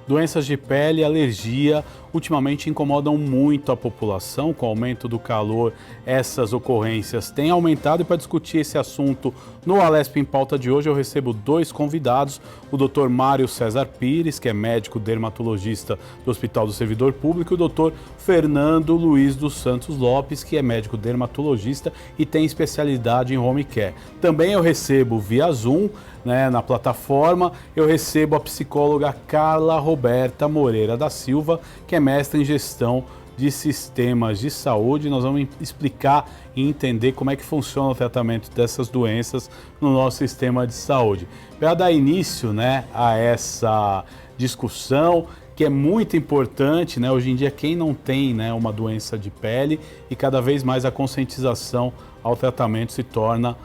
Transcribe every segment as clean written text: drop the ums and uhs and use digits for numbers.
Doenças de pele e alergia ultimamente incomodam muito a população. Com o aumento do calor, essas ocorrências têm aumentado. E para discutir esse assunto no Alesp em Pauta de hoje, eu recebo dois convidados. O Dr. Mário César Pires, que é médico dermatologista do Hospital do Servidor Público, e o Dr. Fernando Luiz dos Santos Lopes, que é médico dermatologista e tem especialidade em home care. Também eu recebo via Zoom, na plataforma, eu recebo a psicóloga Carla Roberta Moreira da Silva, que é mestre em gestão de sistemas de saúde. Nós vamos explicar e entender como é que funciona o tratamento dessas doenças no nosso sistema de saúde. Para dar início, a essa discussão, que é muito importante, hoje em dia quem não tem, uma doença de pele, e cada vez mais a conscientização ao tratamento se torna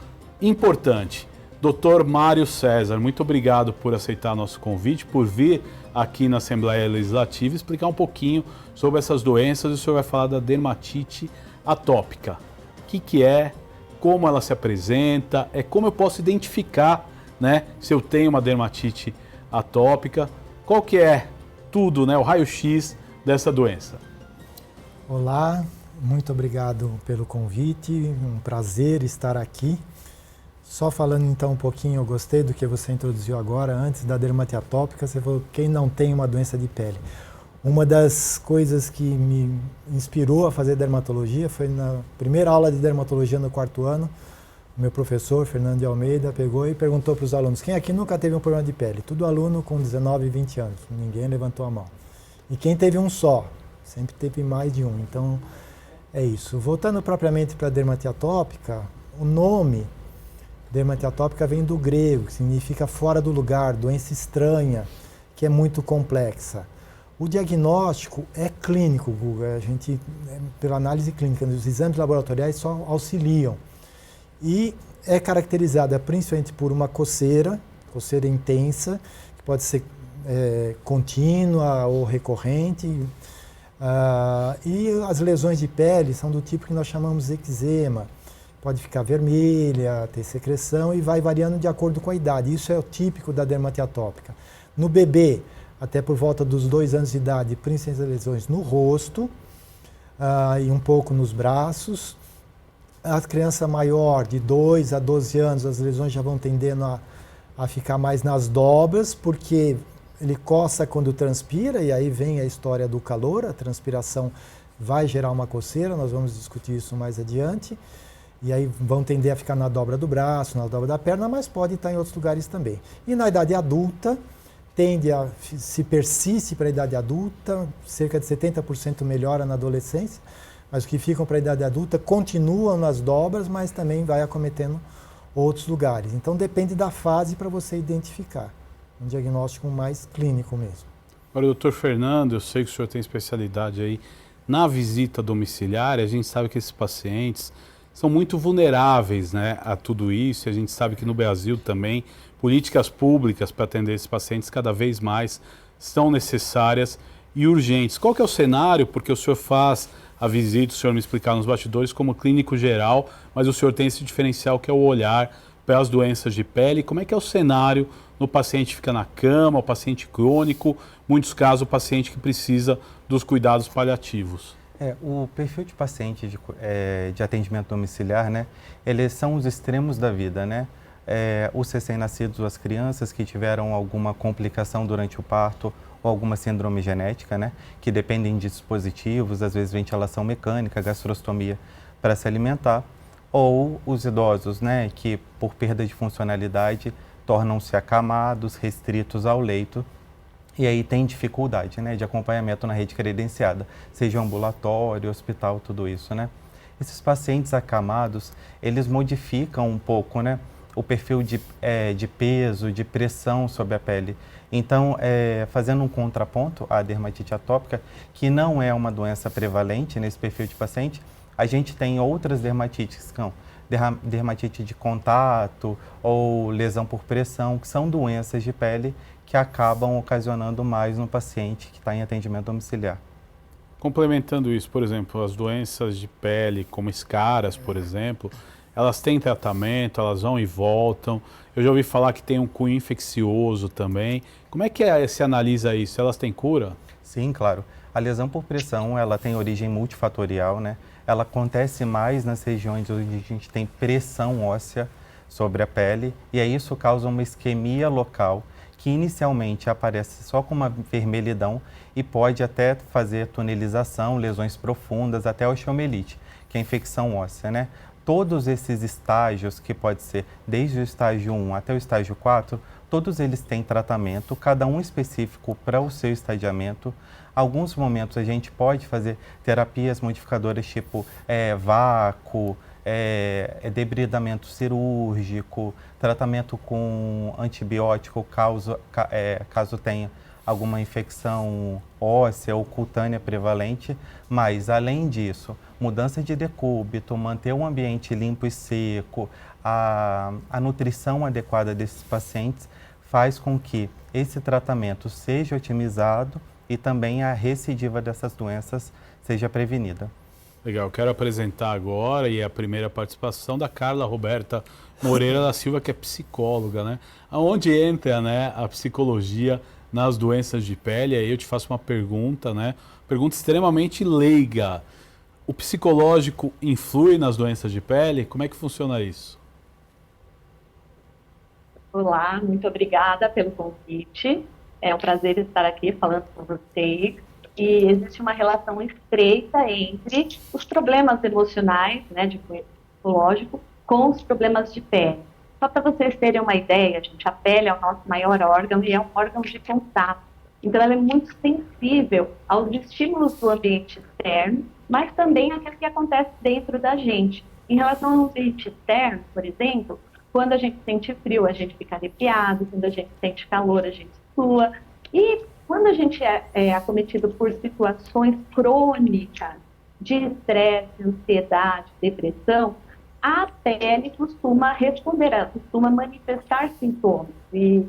importante. Dr. Mário César, muito obrigado por aceitar nosso convite, por vir aqui na Assembleia Legislativa explicar um pouquinho sobre essas doenças. O senhor vai falar da dermatite atópica. O que é, como ela se apresenta, como eu posso identificar, se eu tenho uma dermatite atópica, qual que é tudo, o raio-x dessa doença. Olá, muito obrigado pelo convite, um prazer estar aqui. Só falando então um pouquinho, eu gostei do que você introduziu agora, antes da dermatite atópica, você falou quem não tem uma doença de pele. Uma das coisas que me inspirou a fazer dermatologia foi na primeira aula de dermatologia no 4º ano, o meu professor, Fernando de Almeida, pegou e perguntou para os alunos, quem aqui nunca teve um problema de pele? Tudo aluno com 19 e 20 anos, ninguém levantou a mão. E quem teve um só? Sempre teve mais de um, então é isso. Voltando propriamente para a dermatite atópica, o nome dermatite atópica vem do grego, que significa fora do lugar, doença estranha, que é muito complexa. O diagnóstico é clínico, Guga. A gente, pela análise clínica, os exames laboratoriais só auxiliam. E é caracterizada principalmente por uma coceira intensa, que pode ser contínua ou recorrente. E as lesões de pele são do tipo que nós chamamos de eczema. Pode ficar vermelha, ter secreção e vai variando de acordo com a idade. Isso é o típico da dermatite atópica. No bebê, até por volta dos 2 anos de idade, principalmente as lesões no rosto e um pouco nos braços. A criança maior, de 2 a 12 anos, as lesões já vão tendendo a ficar mais nas dobras, porque ele coça quando transpira, e aí vem a história do calor, a transpiração vai gerar uma coceira, nós vamos discutir isso mais adiante. E aí vão tender a ficar na dobra do braço, na dobra da perna, mas pode estar em outros lugares também. E na idade adulta, se persiste para a idade adulta, cerca de 70% melhora na adolescência, mas os que ficam para a idade adulta continuam nas dobras, mas também vai acometendo outros lugares. Então depende da fase para você identificar. Um diagnóstico mais clínico mesmo. Agora, doutor Fernando, eu sei que o senhor tem especialidade aí na visita domiciliar. A gente sabe que esses pacientes são muito vulneráveis, a tudo isso. A gente sabe que no Brasil também políticas públicas para atender esses pacientes cada vez mais são necessárias e urgentes. Qual que é o cenário? Porque o senhor faz a visita, o senhor me explicar nos bastidores como clínico geral, mas o senhor tem esse diferencial que é o olhar para as doenças de pele. Como é que é o cenário no paciente que fica na cama, o paciente crônico, muitos casos o paciente que precisa dos cuidados paliativos? O perfil de paciente de atendimento domiciliar, eles são os extremos da vida, os recém-nascidos, as crianças que tiveram alguma complicação durante o parto ou alguma síndrome genética, que dependem de dispositivos, às vezes ventilação mecânica, gastrostomia para se alimentar, ou os idosos, que por perda de funcionalidade tornam-se acamados, restritos ao leito, e aí tem dificuldade de acompanhamento na rede credenciada, seja ambulatório, hospital, tudo isso. Esses pacientes acamados, eles modificam um pouco o perfil de peso, de pressão sobre a pele. Então, fazendo um contraponto à dermatite atópica, que não é uma doença prevalente nesse perfil de paciente, a gente tem outras dermatites que são dermatite de contato ou lesão por pressão, que são doenças de pele que acabam ocasionando mais no paciente que está em atendimento domiciliar. Complementando isso, por exemplo, as doenças de pele, como escaras, por exemplo, elas têm tratamento, elas vão e voltam. Eu já ouvi falar que tem um cunho infeccioso também. Como é que se analisa isso? Elas têm cura? Sim, claro. A lesão por pressão, ela tem origem multifatorial, né? Ela acontece mais nas regiões onde a gente tem pressão óssea sobre a pele, e aí isso causa uma isquemia local, que inicialmente aparece só com uma vermelhidão e pode até fazer tunelização, lesões profundas, até osteomielite, que é a infecção óssea, né? Todos esses estágios, que pode ser desde o estágio 1 até o estágio 4, todos eles têm tratamento, cada um específico para o seu estadiamento. Alguns momentos a gente pode fazer terapias modificadoras tipo vácuo, debridamento cirúrgico, tratamento com antibiótico caso tenha alguma infecção óssea ou cutânea prevalente, mas além disso, mudança de decúbito, manter um ambiente limpo e seco, a nutrição adequada desses pacientes faz com que esse tratamento seja otimizado e também a recidiva dessas doenças seja prevenida. Legal, quero apresentar agora e a primeira participação da Carla Roberta Moreira da Silva, que é psicóloga, né? Onde entra, né, a psicologia nas doenças de pele? Aí eu te faço uma pergunta, né? Pergunta extremamente leiga. O psicológico influi nas doenças de pele? Como é que funciona isso? Olá, muito obrigada pelo convite. É um prazer estar aqui falando com vocês. E existe uma relação estreita entre os problemas emocionais, né, de cunho psicológico, com os problemas de pele. Só para vocês terem uma ideia, gente, a pele é o nosso maior órgão e é um órgão de contato. Então, ela é muito sensível aos estímulos do ambiente externo, mas também àquilo que acontece dentro da gente. Em relação ao ambiente externo, por exemplo, quando a gente sente frio, a gente fica arrepiado, quando a gente sente calor, a gente sua. E quando a gente é acometido por situações crônicas de estresse, ansiedade, depressão, a pele costuma responder, costuma manifestar sintomas. E,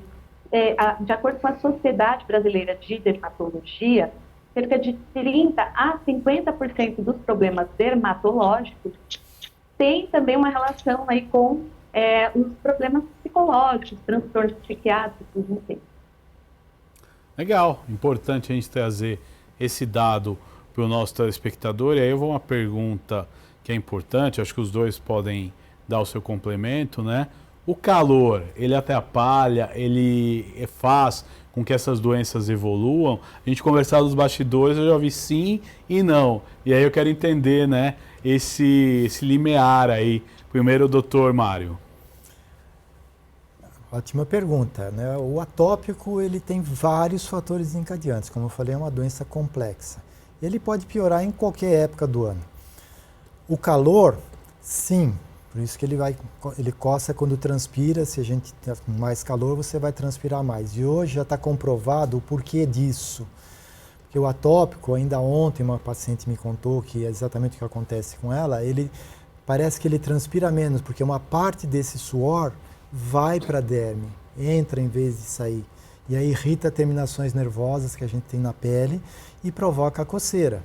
de acordo com a Sociedade Brasileira de Dermatologia, cerca de 30% a 50% dos problemas dermatológicos tem também uma relação aí com os problemas psicológicos, transtornos psiquiátricos, enfim. Legal, importante a gente trazer esse dado para o nosso telespectador. E aí eu vou uma pergunta que é importante, acho que os dois podem dar o seu complemento, né? O calor, ele atrapalha, ele faz com que essas doenças evoluam? A gente conversava nos bastidores, eu já ouvi sim e não. E aí eu quero entender, né, esse limiar aí. Primeiro, o doutor Mário. Ótima pergunta, né? O atópico, ele tem vários fatores encadeantes. Como eu falei, é uma doença complexa. Ele pode piorar em qualquer época do ano. O calor, sim, por isso que ele coça quando transpira. Se a gente tem mais calor, você vai transpirar mais. E hoje já está comprovado o porquê disso. Porque o atópico, ainda ontem uma paciente me contou que é exatamente o que acontece com ela, parece que ele transpira menos, porque uma parte desse suor vai para a derme, entra em vez de sair. E aí irrita terminações nervosas que a gente tem na pele e provoca a coceira.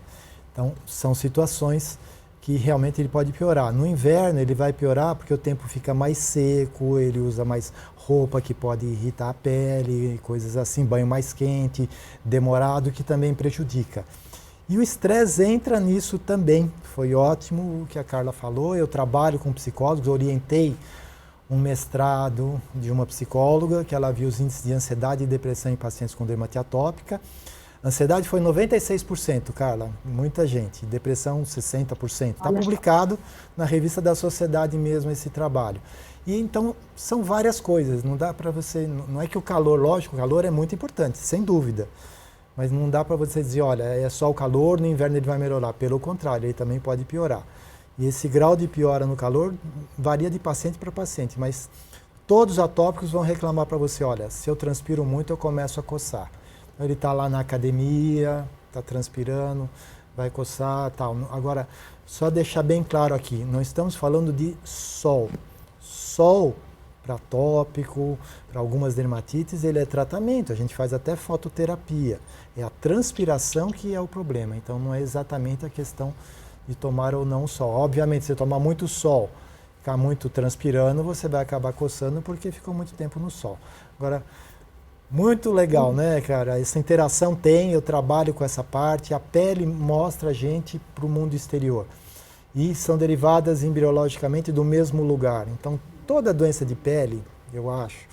Então, são situações que realmente ele pode piorar. No inverno ele vai piorar porque o tempo fica mais seco, ele usa mais roupa que pode irritar a pele, coisas assim, banho mais quente, demorado, que também prejudica. E o estresse entra nisso também. Foi ótimo o que a Carla falou. Eu trabalho com psicólogos, orientei um mestrado de uma psicóloga, que ela viu os índices de ansiedade e depressão em pacientes com dermatite atópica. Ansiedade foi 96%, Carla, muita gente. Depressão, 60%. Está publicado na revista da Sociedade mesmo esse trabalho. E então, são várias coisas. Não dá para você... Não é que o calor, lógico, o calor é muito importante, sem dúvida. Mas não dá para você dizer, olha, é só o calor, no inverno ele vai melhorar. Pelo contrário, ele também pode piorar. E esse grau de piora no calor varia de paciente para paciente, mas todos os atópicos vão reclamar para você, olha, se eu transpiro muito eu começo a coçar. Então, ele está lá na academia, está transpirando, vai coçar, tal. Agora, só deixar bem claro aqui, não estamos falando de sol. Sol, para atópico, para algumas dermatites, ele é tratamento, a gente faz até fototerapia. É a transpiração que é o problema, então não é exatamente a questão de tomar ou não sol. Obviamente, se você tomar muito sol ficar muito transpirando, você vai acabar coçando porque ficou muito tempo no sol. Agora, muito legal, né, cara? Essa interação tem, eu trabalho com essa parte, a pele mostra a gente para o mundo exterior. E são derivadas embriologicamente do mesmo lugar. Então, toda doença de pele, eu acho,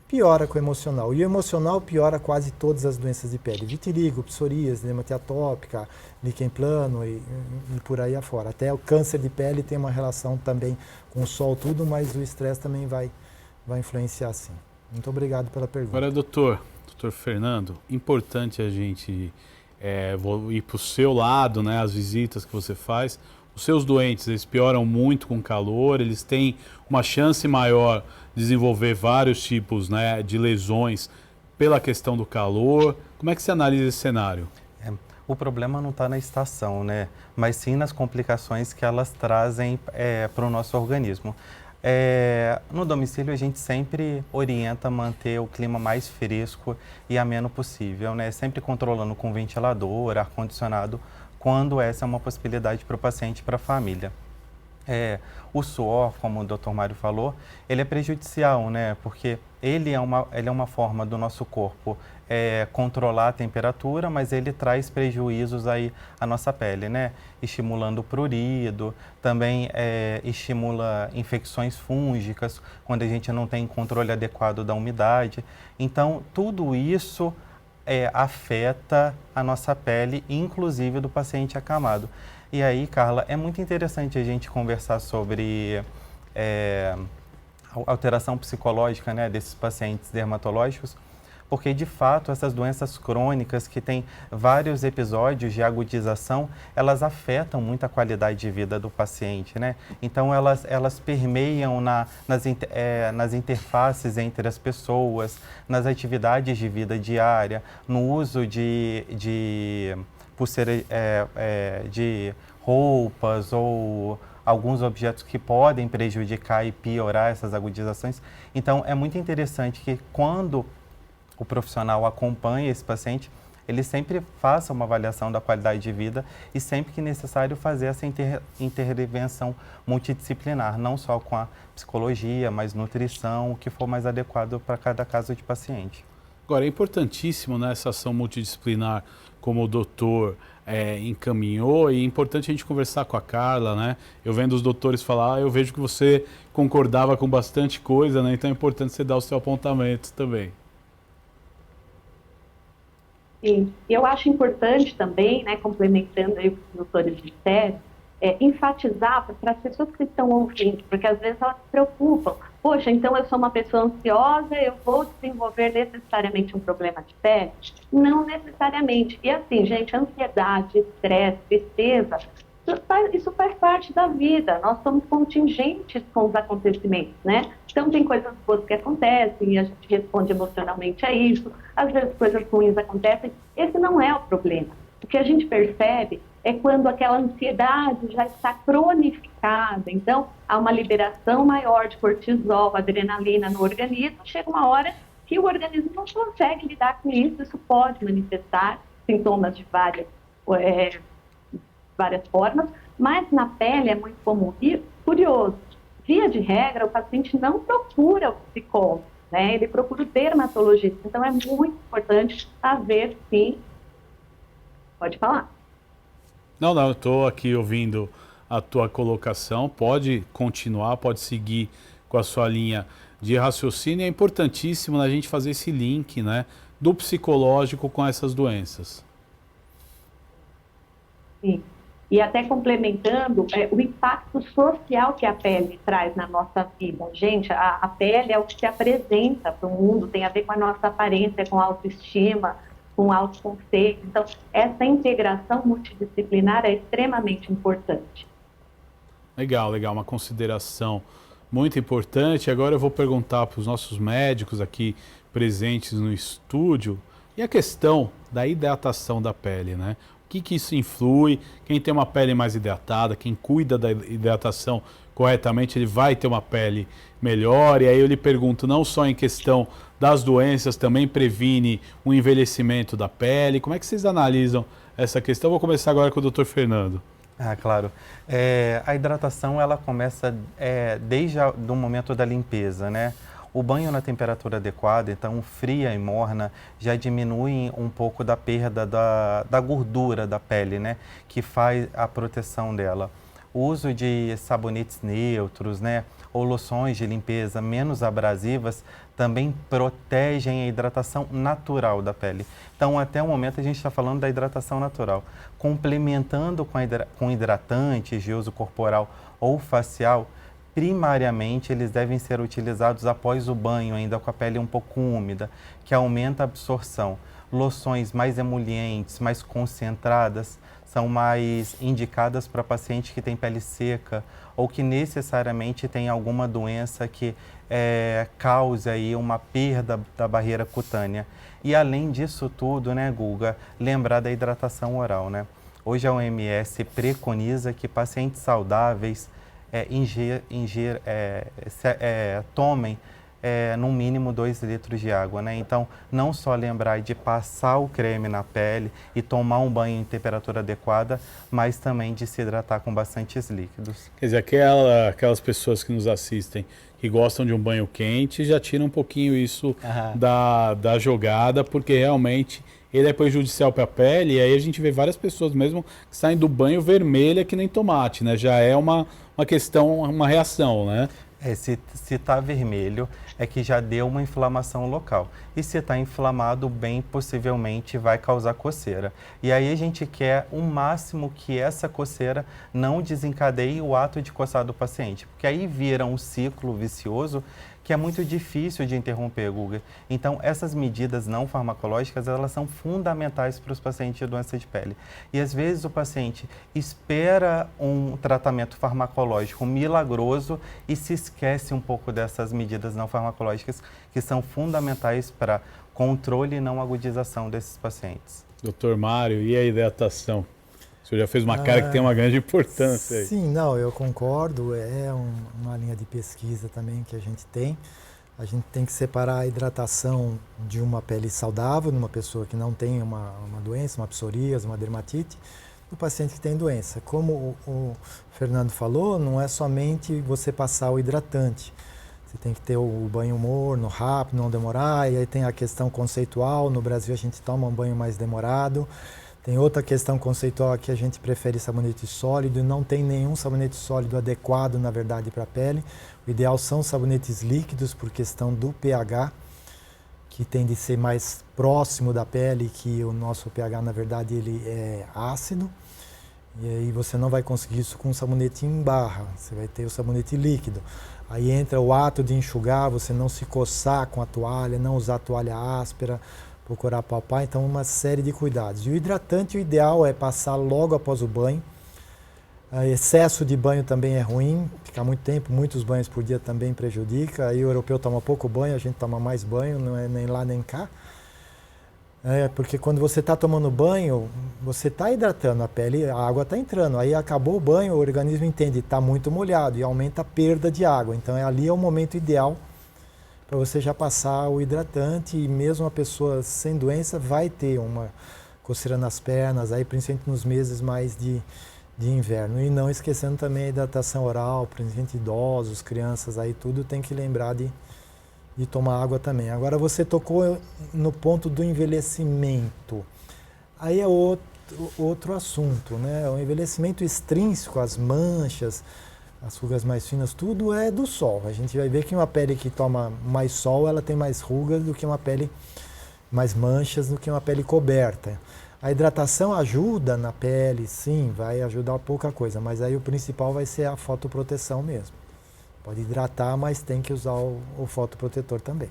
piora com o emocional. E o emocional piora quase todas as doenças de pele. Vitiligo, psoríase, dermatite atópica, líquen plano e por aí afora. Até o câncer de pele tem uma relação também com o sol, tudo, mas o estresse também vai influenciar sim. Muito obrigado pela pergunta. Agora, doutor Fernando, importante a gente vou ir para o seu lado, né, as visitas que você faz. Os seus doentes, eles pioram muito com calor, eles têm uma chance maior de desenvolver vários tipos, né, de lesões pela questão do calor. Como é que você analisa esse cenário? O problema não está na estação, né, mas sim nas complicações que elas trazem para o nosso organismo. No domicílio a gente sempre orienta a manter o clima mais fresco e ameno possível, né? Sempre controlando com ventilador, ar-condicionado, quando essa é uma possibilidade para o paciente e para a família. O suor, como o Dr. Mário falou, ele é prejudicial, né? Porque ele é uma forma do nosso corpo controlar a temperatura, mas ele traz prejuízos aí à nossa pele, né? Estimulando o prurido, também estimula infecções fúngicas, quando a gente não tem controle adequado da umidade. Então, tudo isso afeta a nossa pele, inclusive do paciente acamado. E aí, Carla, é muito interessante a gente conversar sobre alteração psicológica, né, desses pacientes dermatológicos, porque de fato essas doenças crônicas que têm vários episódios de agudização, elas afetam muito a qualidade de vida do paciente, né? Então elas permeiam nas interfaces entre as pessoas, nas atividades de vida diária, no uso de roupas ou alguns objetos que podem prejudicar e piorar essas agudizações. Então é muito interessante que quando o profissional acompanha esse paciente, ele sempre faça uma avaliação da qualidade de vida e sempre que necessário fazer essa intervenção multidisciplinar, não só com a psicologia, mas nutrição, o que for mais adequado para cada caso de paciente. Agora, é importantíssimo nessa ação multidisciplinar, como o doutor encaminhou, e é importante a gente conversar com a Carla, né? Eu vendo os doutores falar, eu vejo que você concordava com bastante coisa, né? Então é importante você dar o seu apontamento também. Sim, eu acho importante também, né, complementando aí o que os doutores disseram, enfatizar para as pessoas que estão ouvindo, porque às vezes elas se preocupam. Poxa, então eu sou uma pessoa ansiosa, eu vou desenvolver necessariamente um problema de pele? Não necessariamente. E assim, gente, ansiedade, estresse, tristeza, isso faz parte da vida. Nós somos contingentes com os acontecimentos, né? Então tem coisas boas que acontecem e a gente responde emocionalmente a isso. Às vezes coisas ruins acontecem. Esse não é o problema. O que a gente percebe é quando aquela ansiedade já está cronificada. Então, há uma liberação maior de cortisol, adrenalina no organismo. Chega uma hora que o organismo não consegue lidar com isso. Isso pode manifestar sintomas de várias formas, mas na pele é muito comum. E, curioso, via de regra, o paciente não procura o psicólogo, né? Ele procura o dermatologista. Então, é muito importante haver, sim. Pode falar. Não, eu estou aqui ouvindo a tua colocação, pode continuar, pode seguir com a sua linha de raciocínio. É importantíssimo a gente fazer esse link, né, do psicológico com essas doenças. Sim, e até complementando, o impacto social que a pele traz na nossa vida. Gente, a pele é o que se apresenta para o mundo, tem a ver com a nossa aparência, com a autoestima, com autoconceito. Então, essa integração multidisciplinar é extremamente importante. Legal, uma consideração muito importante. Agora eu vou perguntar para os nossos médicos aqui presentes no estúdio, e a questão da hidratação da pele, né? O que isso influi? Quem tem uma pele mais hidratada, quem cuida da hidratação corretamente, ele vai ter uma pele melhor. E aí eu lhe pergunto, não só em questão das doenças, também previne o envelhecimento da pele. Como é que vocês analisam essa questão? Vou começar agora com o Dr. Fernando. Ah, claro. A hidratação ela começa desde o momento da limpeza, né? O banho na temperatura adequada, então fria e morna, já diminui um pouco da perda da gordura da pele, né? Que faz a proteção dela. O uso de sabonetes neutros, né? Ou loções de limpeza menos abrasivas também protegem a hidratação natural da pele. Então, até o momento, a gente está falando da hidratação natural. Complementando com hidratantes de uso corporal ou facial, primariamente, eles devem ser utilizados após o banho, ainda com a pele um pouco úmida, que aumenta a absorção. Loções mais emolientes, mais concentradas, são mais indicadas para paciente que tem pele seca ou que necessariamente tem alguma doença que cause aí uma perda da barreira cutânea. E além disso tudo, né, Guga, lembrar da hidratação oral, né? Hoje a OMS preconiza que pacientes saudáveis tomem no mínimo 2 litros de água, né? Então, não só lembrar de passar o creme na pele e tomar um banho em temperatura adequada, mas também de se hidratar com bastantes líquidos. Quer dizer, aquelas pessoas que nos assistem que gostam de um banho quente já tiram um pouquinho isso da jogada, porque realmente ele é prejudicial para a pele, e aí a gente vê várias pessoas mesmo que saem do banho vermelha que nem tomate, né? Já é uma questão, uma reação, né? Se está vermelho, é que já deu uma inflamação local. E se está inflamado, bem possivelmente vai causar coceira. E aí a gente quer o máximo que essa coceira não desencadeie o ato de coçar do paciente. Porque aí vira um ciclo vicioso que é muito difícil de interromper, Guga. Então, essas medidas não farmacológicas, elas são fundamentais para os pacientes de doença de pele. E às vezes o paciente espera um tratamento farmacológico milagroso e se esquece um pouco dessas medidas não farmacológicas que são fundamentais para controle e não agudização desses pacientes. Doutor Mário, e a hidratação? O senhor já fez uma cara que tem uma grande importância aí. Sim, não, eu concordo. É uma linha de pesquisa também que a gente tem. A gente tem que separar a hidratação de uma pele saudável, numa pessoa que não tem uma doença, uma psoríase, uma dermatite, do paciente que tem doença. Como o Fernando falou, não é somente você passar o hidratante. Você tem que ter o banho morno, rápido, não demorar. E aí tem a questão conceitual. No Brasil a gente toma um banho mais demorado. Tem outra questão conceitual que a gente prefere sabonete sólido e não tem nenhum sabonete sólido adequado, na verdade, para a pele. O ideal são sabonetes líquidos por questão do pH, que tem de ser mais próximo da pele, que o nosso pH, na verdade, ele é ácido. E aí você não vai conseguir isso com um sabonete em barra, você vai ter o sabonete líquido. Aí entra o ato de enxugar, você não se coçar com a toalha, não usar toalha áspera, procurar palpar, então uma série de cuidados. E o hidratante, o ideal é passar logo após o banho. Excesso de banho também é ruim, ficar muito tempo, muitos banhos por dia também prejudica. Aí o europeu toma pouco banho, a gente toma mais banho, não é nem lá nem cá. Porque quando você está tomando banho, você está hidratando a pele, a água está entrando. Aí acabou o banho, o organismo entende, está muito molhado e aumenta a perda de água. Então ali é o momento ideal para você já passar o hidratante, e mesmo a pessoa sem doença vai ter uma coceira nas pernas, aí principalmente nos meses mais de inverno. E não esquecendo também a hidratação oral, principalmente idosos, crianças, aí tudo tem que lembrar de tomar água também. Agora você tocou no ponto do envelhecimento. Aí é outro assunto, né? O envelhecimento extrínseco, as manchas, as rugas mais finas, tudo é do sol. A gente vai ver que uma pele que toma mais sol, ela tem mais rugas do que uma pele, mais manchas do que uma pele coberta. A hidratação ajuda na pele, sim, vai ajudar pouca coisa, mas aí o principal vai ser a fotoproteção mesmo. Pode hidratar, mas tem que usar o fotoprotetor também.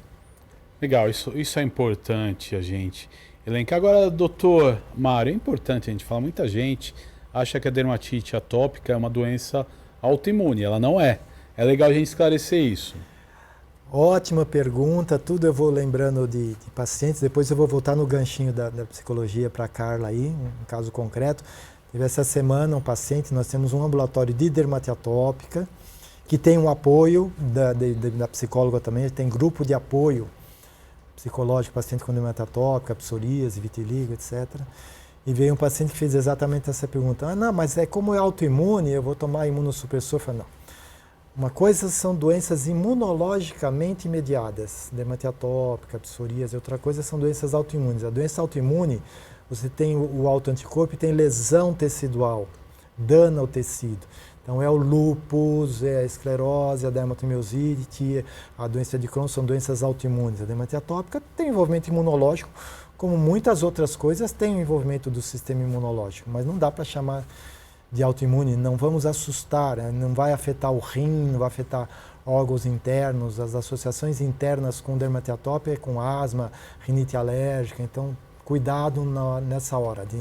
Legal, isso é importante a gente elencar. Agora, doutor Mário, é importante a gente falar, muita gente acha que a dermatite atópica é uma doença autoimune, ela não é. É legal a gente esclarecer isso. Ótima pergunta, tudo eu vou lembrando de pacientes, depois eu vou voltar no ganchinho da psicologia para a Carla aí, um caso concreto. Teve essa semana um paciente, nós temos um ambulatório de dermatite atópica, que tem um apoio da psicóloga também, tem grupo de apoio psicológico, paciente com dermatite atópica, psoríase, vitiligo, etc. E veio um paciente que fez exatamente essa pergunta. Ah, não, mas como é autoimune, eu vou tomar imunossupressor? Eu falei, não. Uma coisa são doenças imunologicamente mediadas, dermatite atópica, psoríase, outra coisa são doenças autoimunes. A doença autoimune, você tem o autoanticorpo e tem lesão tecidual, dano ao tecido. Então é o lúpus, é a esclerose, a dermatomiosite, a doença de Crohn são doenças autoimunes. A dermatite atópica tem envolvimento imunológico, como muitas outras coisas têm o envolvimento do sistema imunológico, mas não dá para chamar de autoimune, não vamos assustar, não vai afetar o rim, não vai afetar órgãos internos, as associações internas com dermatite atópica, com asma, rinite alérgica, então cuidado nessa hora de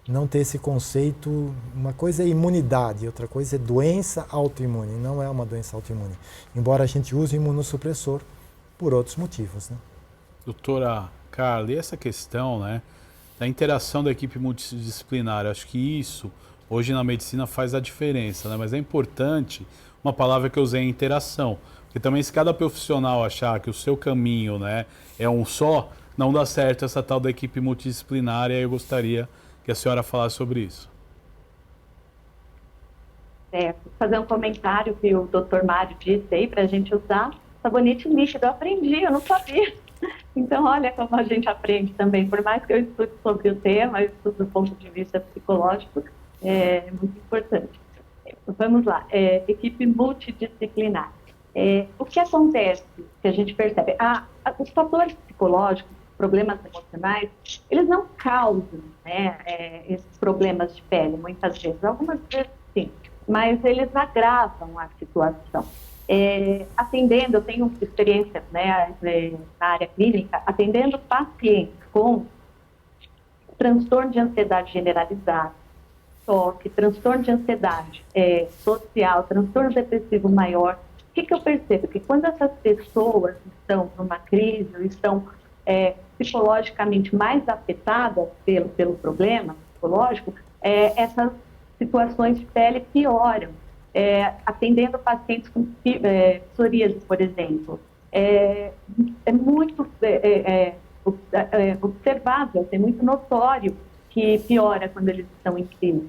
não ter esse conceito. Uma coisa é imunidade, outra coisa é doença autoimune, não é uma doença autoimune, embora a gente use imunossupressor por outros motivos, né? Doutora Carla, e essa questão, né, da interação da equipe multidisciplinar, acho que isso hoje na medicina faz a diferença, né? Mas é importante, uma palavra que eu usei é interação, porque também se cada profissional achar que o seu caminho, né, é um só, não dá certo essa tal da equipe multidisciplinar, e aí eu gostaria que a senhora falasse sobre isso. Fazer um comentário que o Dr. Mário disse aí para a gente usar sabonete líquido. Eu aprendi, eu não sabia. Então, olha como a gente aprende também. Por mais que eu estude sobre o tema, eu estudo do ponto de vista psicológico, é muito importante. Vamos lá, equipe multidisciplinar. O que acontece, que a gente percebe? Os fatores psicológicos, problemas emocionais, eles não causam, né, esses problemas de pele, muitas vezes. Algumas vezes sim, mas eles agravam a situação. Atendendo, eu tenho experiência, né, na área clínica, atendendo pacientes com transtorno de ansiedade generalizada, toque, transtorno de ansiedade social, transtorno depressivo maior. O que eu percebo? Que quando essas pessoas estão numa crise, estão psicologicamente mais afetadas pelo problema psicológico, essas situações de pele pioram. Atendendo pacientes com psoríase, por exemplo, é muito observável, é muito notório que piora quando eles estão em crise.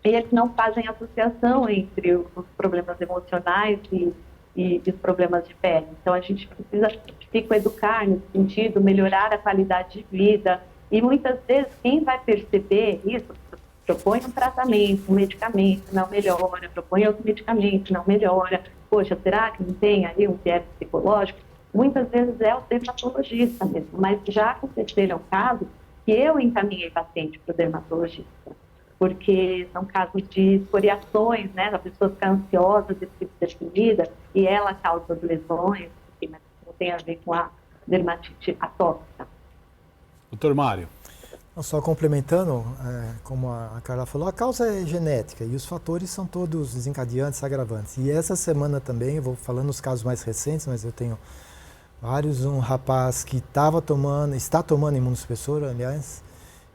E eles não fazem associação entre os problemas emocionais e os problemas de pele. Então, a gente precisa psicoeducar nesse sentido, melhorar a qualidade de vida. E muitas vezes, quem vai perceber isso, propõe um tratamento, um medicamento, não melhora, propõe outro medicamento, não melhora. Poxa, será que não tem aí um viés psicológico? Muitas vezes é o dermatologista mesmo, mas já aconteceram casos que eu encaminhei paciente para o dermatologista, porque são casos de escoriações, né, a pessoa fica ansiosa, deprimida, e ela causa lesões, mas não tem a ver com a dermatite atópica. Doutor Mário. Só complementando, como a Carla falou, a causa é genética e os fatores são todos desencadeantes, agravantes. E essa semana também, eu vou falando os casos mais recentes, mas eu tenho vários, um rapaz que está tomando imunossupressor, aliás,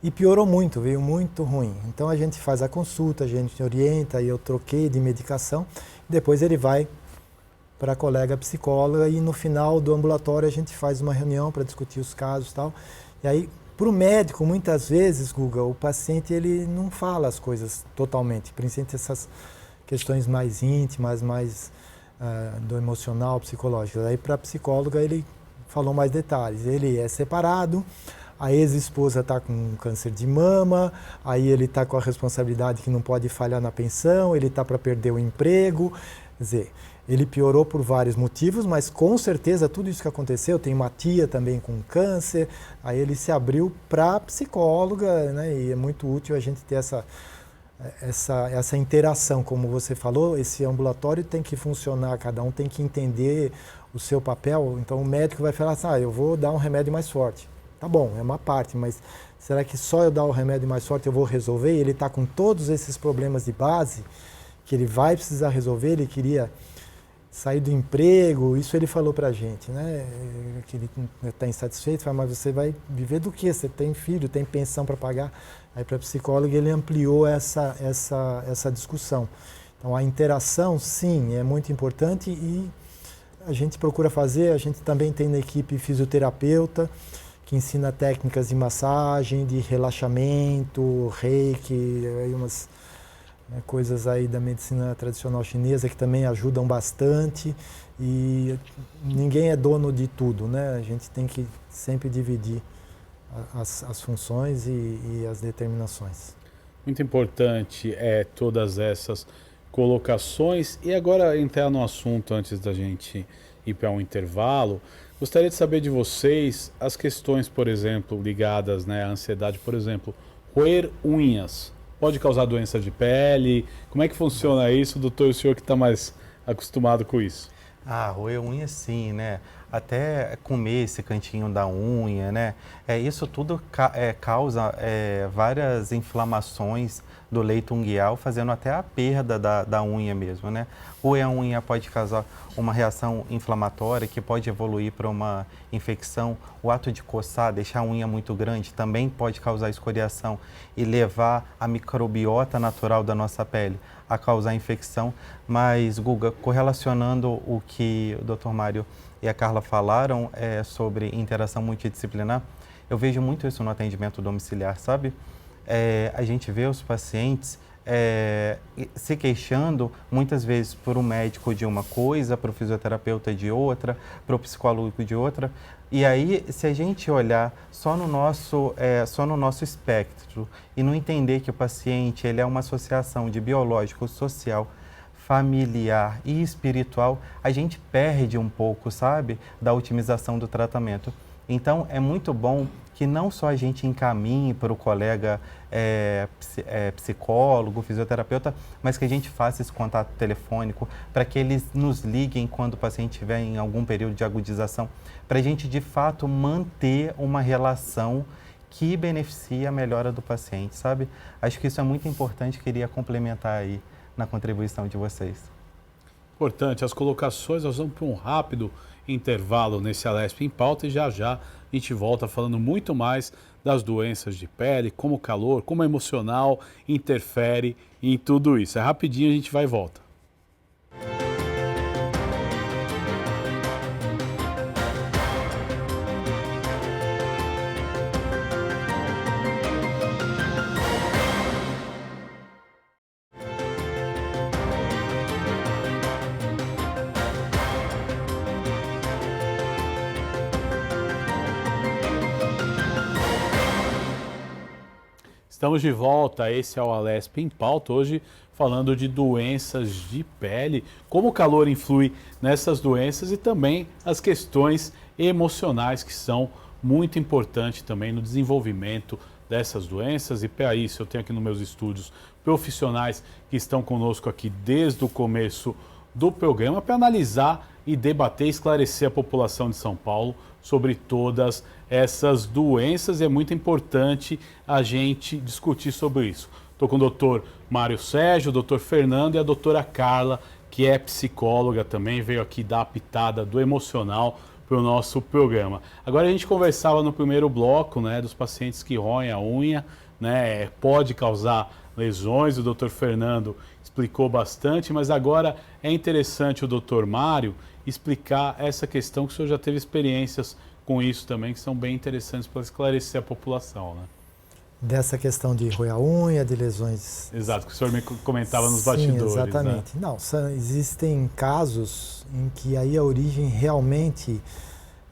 e piorou muito, veio muito ruim. Então a gente faz a consulta, a gente orienta, e eu troquei de medicação, depois ele vai para a colega psicóloga e no final do ambulatório a gente faz uma reunião para discutir os casos e tal. E aí, para o médico, muitas vezes, Guga, o paciente ele não fala as coisas totalmente, principalmente essas questões mais íntimas, mais do emocional, psicológico. Aí para a psicóloga ele falou mais detalhes. Ele é separado, a ex-esposa está com câncer de mama, aí ele está com a responsabilidade que não pode falhar na pensão, ele está para perder o emprego. Quer dizer, ele piorou por vários motivos, mas com certeza tudo isso que aconteceu, tem uma tia também com câncer, aí ele se abriu para a psicóloga, né, e é muito útil a gente ter essa interação, como você falou, esse ambulatório tem que funcionar, cada um tem que entender o seu papel, então o médico vai falar assim, eu vou dar um remédio mais forte. Tá bom, é uma parte, mas será que só eu dar o remédio mais forte eu vou resolver? Ele está com todos esses problemas de base que ele vai precisar resolver, ele queria sair do emprego, isso ele falou pra gente, né? Que ele está insatisfeito, mas você vai viver do quê? Você tem filho, tem pensão para pagar. Aí para a psicóloga ele ampliou essa discussão. Então a interação, sim, é muito importante e a gente procura fazer, a gente também tem na equipe fisioterapeuta, que ensina técnicas de massagem, de relaxamento, reiki, aí umas coisas aí da medicina tradicional chinesa que também ajudam bastante. E ninguém é dono de tudo, né? A gente tem que sempre dividir as funções e as determinações. Muito importante todas essas colocações. E agora entrar no assunto antes da gente ir para um intervalo. Gostaria de saber de vocês as questões, por exemplo, ligadas, né, à ansiedade, por exemplo, roer unhas. Pode causar doença de pele? Como é que funciona isso, doutor? O senhor que está mais acostumado com isso. Roer unha sim, né? Até comer esse cantinho da unha, né? Isso tudo causa várias inflamações do leito unguial, fazendo até a perda da unha mesmo, né? Roer a unha pode causar uma reação inflamatória que pode evoluir para uma infecção. O ato de coçar, deixar a unha muito grande, também pode causar escoriação e levar a microbiota natural da nossa pele a causar infecção. Mas, Guga, correlacionando o que o Dr. Mário e a Carla falaram sobre interação multidisciplinar, eu vejo muito isso no atendimento domiciliar, sabe? A gente vê os pacientes se queixando muitas vezes por um médico de uma coisa, para o fisioterapeuta de outra, para o psicólogo de outra. E aí, se a gente olhar só no nosso espectro e não entender que o paciente ele é uma associação de biológico, social, familiar e espiritual, a gente perde um pouco, sabe, da otimização do tratamento. Então, é muito bom que não só a gente encaminhe para o colega psicólogo, fisioterapeuta, mas que a gente faça esse contato telefônico para que eles nos liguem quando o paciente estiver em algum período de agudização, para a gente, de fato, manter uma relação que beneficie a melhora do paciente, sabe? Acho que isso é muito importante, queria complementar aí na contribuição de vocês. Importante, as colocações, nós vamos para um rápido intervalo nesse Alesp em Pauta e já a gente volta falando muito mais das doenças de pele, como o calor, como o emocional interfere em tudo isso. É rapidinho, a gente vai e volta. Estamos de volta, esse é o Alesp em Pauta, hoje falando de doenças de pele, como o calor influi nessas doenças e também as questões emocionais que são muito importantes também no desenvolvimento dessas doenças. E para isso eu tenho aqui nos meus estúdios profissionais que estão conosco aqui desde o começo do programa para analisar e debater e esclarecer a população de São Paulo sobre todas essas doenças. É muito importante a gente discutir sobre isso. Estou com o doutor Mário Sérgio, o doutor Fernando e a doutora Carla, que é psicóloga também, veio aqui dar a pitada do emocional para o nosso programa. Agora a gente conversava no primeiro bloco, né, dos pacientes que roem a unha, né, pode causar lesões, o doutor Fernando explicou bastante, mas agora é interessante o doutor Mário explicar essa questão, que o senhor já teve experiências com isso também, que são bem interessantes para esclarecer a população, né? Dessa questão de roer a unha, de lesões... Exato, que o senhor me comentava nos bastidores. Sim, exatamente. Né? Não, existem casos em que aí a origem realmente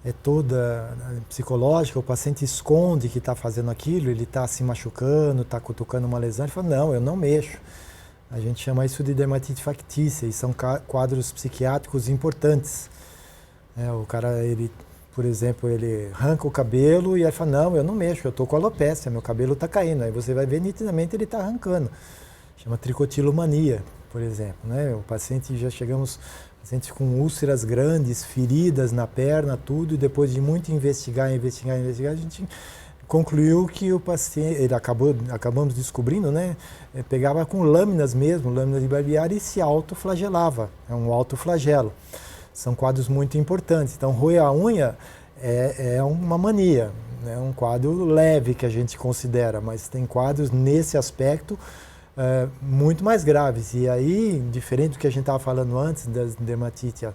é toda psicológica, o paciente esconde que está fazendo aquilo, ele está se machucando, está cutucando uma lesão, ele fala, não, eu não mexo. A gente chama isso de dermatite factícia e são quadros psiquiátricos importantes. O cara, ele, por exemplo, ele arranca o cabelo e aí fala, não, eu não mexo, eu estou com alopécia, meu cabelo está caindo. Aí você vai ver nitidamente ele está arrancando. Chama tricotilomania, por exemplo. Né? O paciente, já chegamos, pacientes com úlceras grandes, feridas na perna, tudo, e depois de muito investigar, a gente concluiu que o paciente, ele acabamos descobrindo, né, pegava com lâminas mesmo, lâminas de barbear e se autoflagelava, é um autoflagelo. São quadros muito importantes. Então, roer a unha é uma mania, é um quadro leve que a gente considera, mas tem quadros nesse aspecto muito mais graves. E aí, diferente do que a gente estava falando antes, da dermatite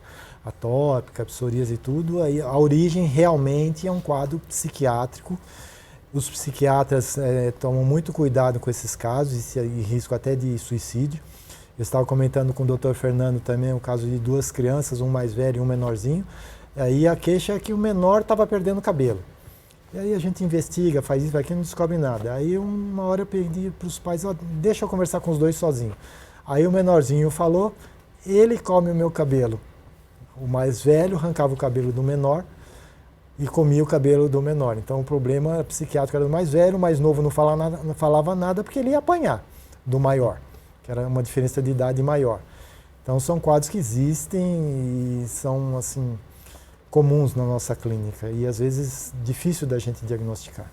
atópica, psoríase e tudo, aí a origem realmente é um quadro psiquiátrico. Os psiquiatras tomam muito cuidado com esses casos e risco até de suicídio. Eu estava comentando com o Dr. Fernando também o caso de 2 crianças, um mais velho e um menorzinho. Aí a queixa é que o menor estava perdendo cabelo. E aí a gente investiga, faz isso, faz aquilo, não descobre nada. Aí uma hora eu pedi para os pais, deixa eu conversar com os 2 sozinho. Aí o menorzinho falou, ele come o meu cabelo. O mais velho arrancava o cabelo do menor e comia o cabelo do menor. Então o problema psiquiátrico era do mais velho, o mais novo não falava nada porque ele ia apanhar do maior, que era uma diferença de idade maior. Então são quadros que existem e são assim comuns na nossa clínica e às vezes difícil da gente diagnosticar.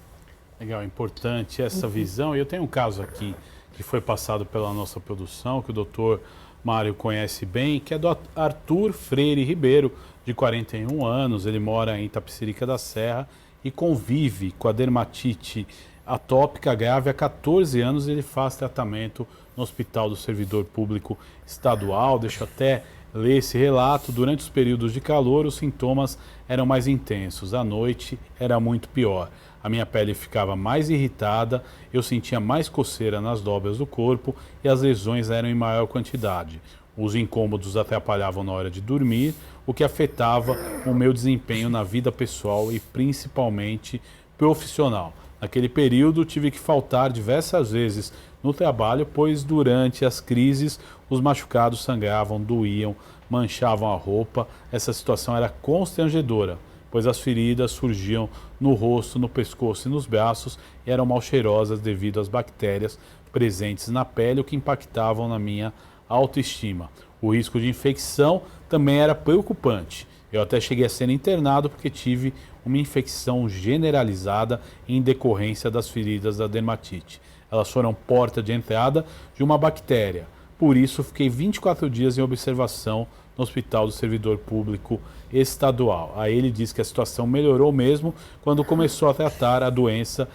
Legal, importante essa visão. E eu tenho um caso aqui que foi passado pela nossa produção, que o doutor Mário conhece bem, que é do Arthur Freire Ribeiro, de 41 anos. Ele mora em Itapecerica da Serra e convive com a dermatite atópica grave há 14 anos. Ele faz tratamento no Hospital do Servidor Público Estadual. Deixa eu até ler esse relato. Durante os períodos de calor, os sintomas eram mais intensos. À noite era muito pior. A minha pele ficava mais irritada, eu sentia mais coceira nas dobras do corpo e as lesões eram em maior quantidade. Os incômodos atrapalhavam na hora de dormir, o que afetava o meu desempenho na vida pessoal e principalmente profissional. Naquele período, tive que faltar diversas vezes no trabalho, pois durante as crises os machucados sangravam, doíam, manchavam a roupa. Essa situação era constrangedora, pois as feridas surgiam no rosto, no pescoço e nos braços e eram mal cheirosas devido às bactérias presentes na pele, o que impactavam na minha autoestima. O risco de infecção também era preocupante. Eu até cheguei a ser internado porque tive uma infecção generalizada em decorrência das feridas da dermatite. Elas foram porta de entrada de uma bactéria. Por isso, fiquei 24 dias em observação no Hospital do Servidor Público Estadual. Aí ele diz que a situação melhorou mesmo quando começou a tratar a doença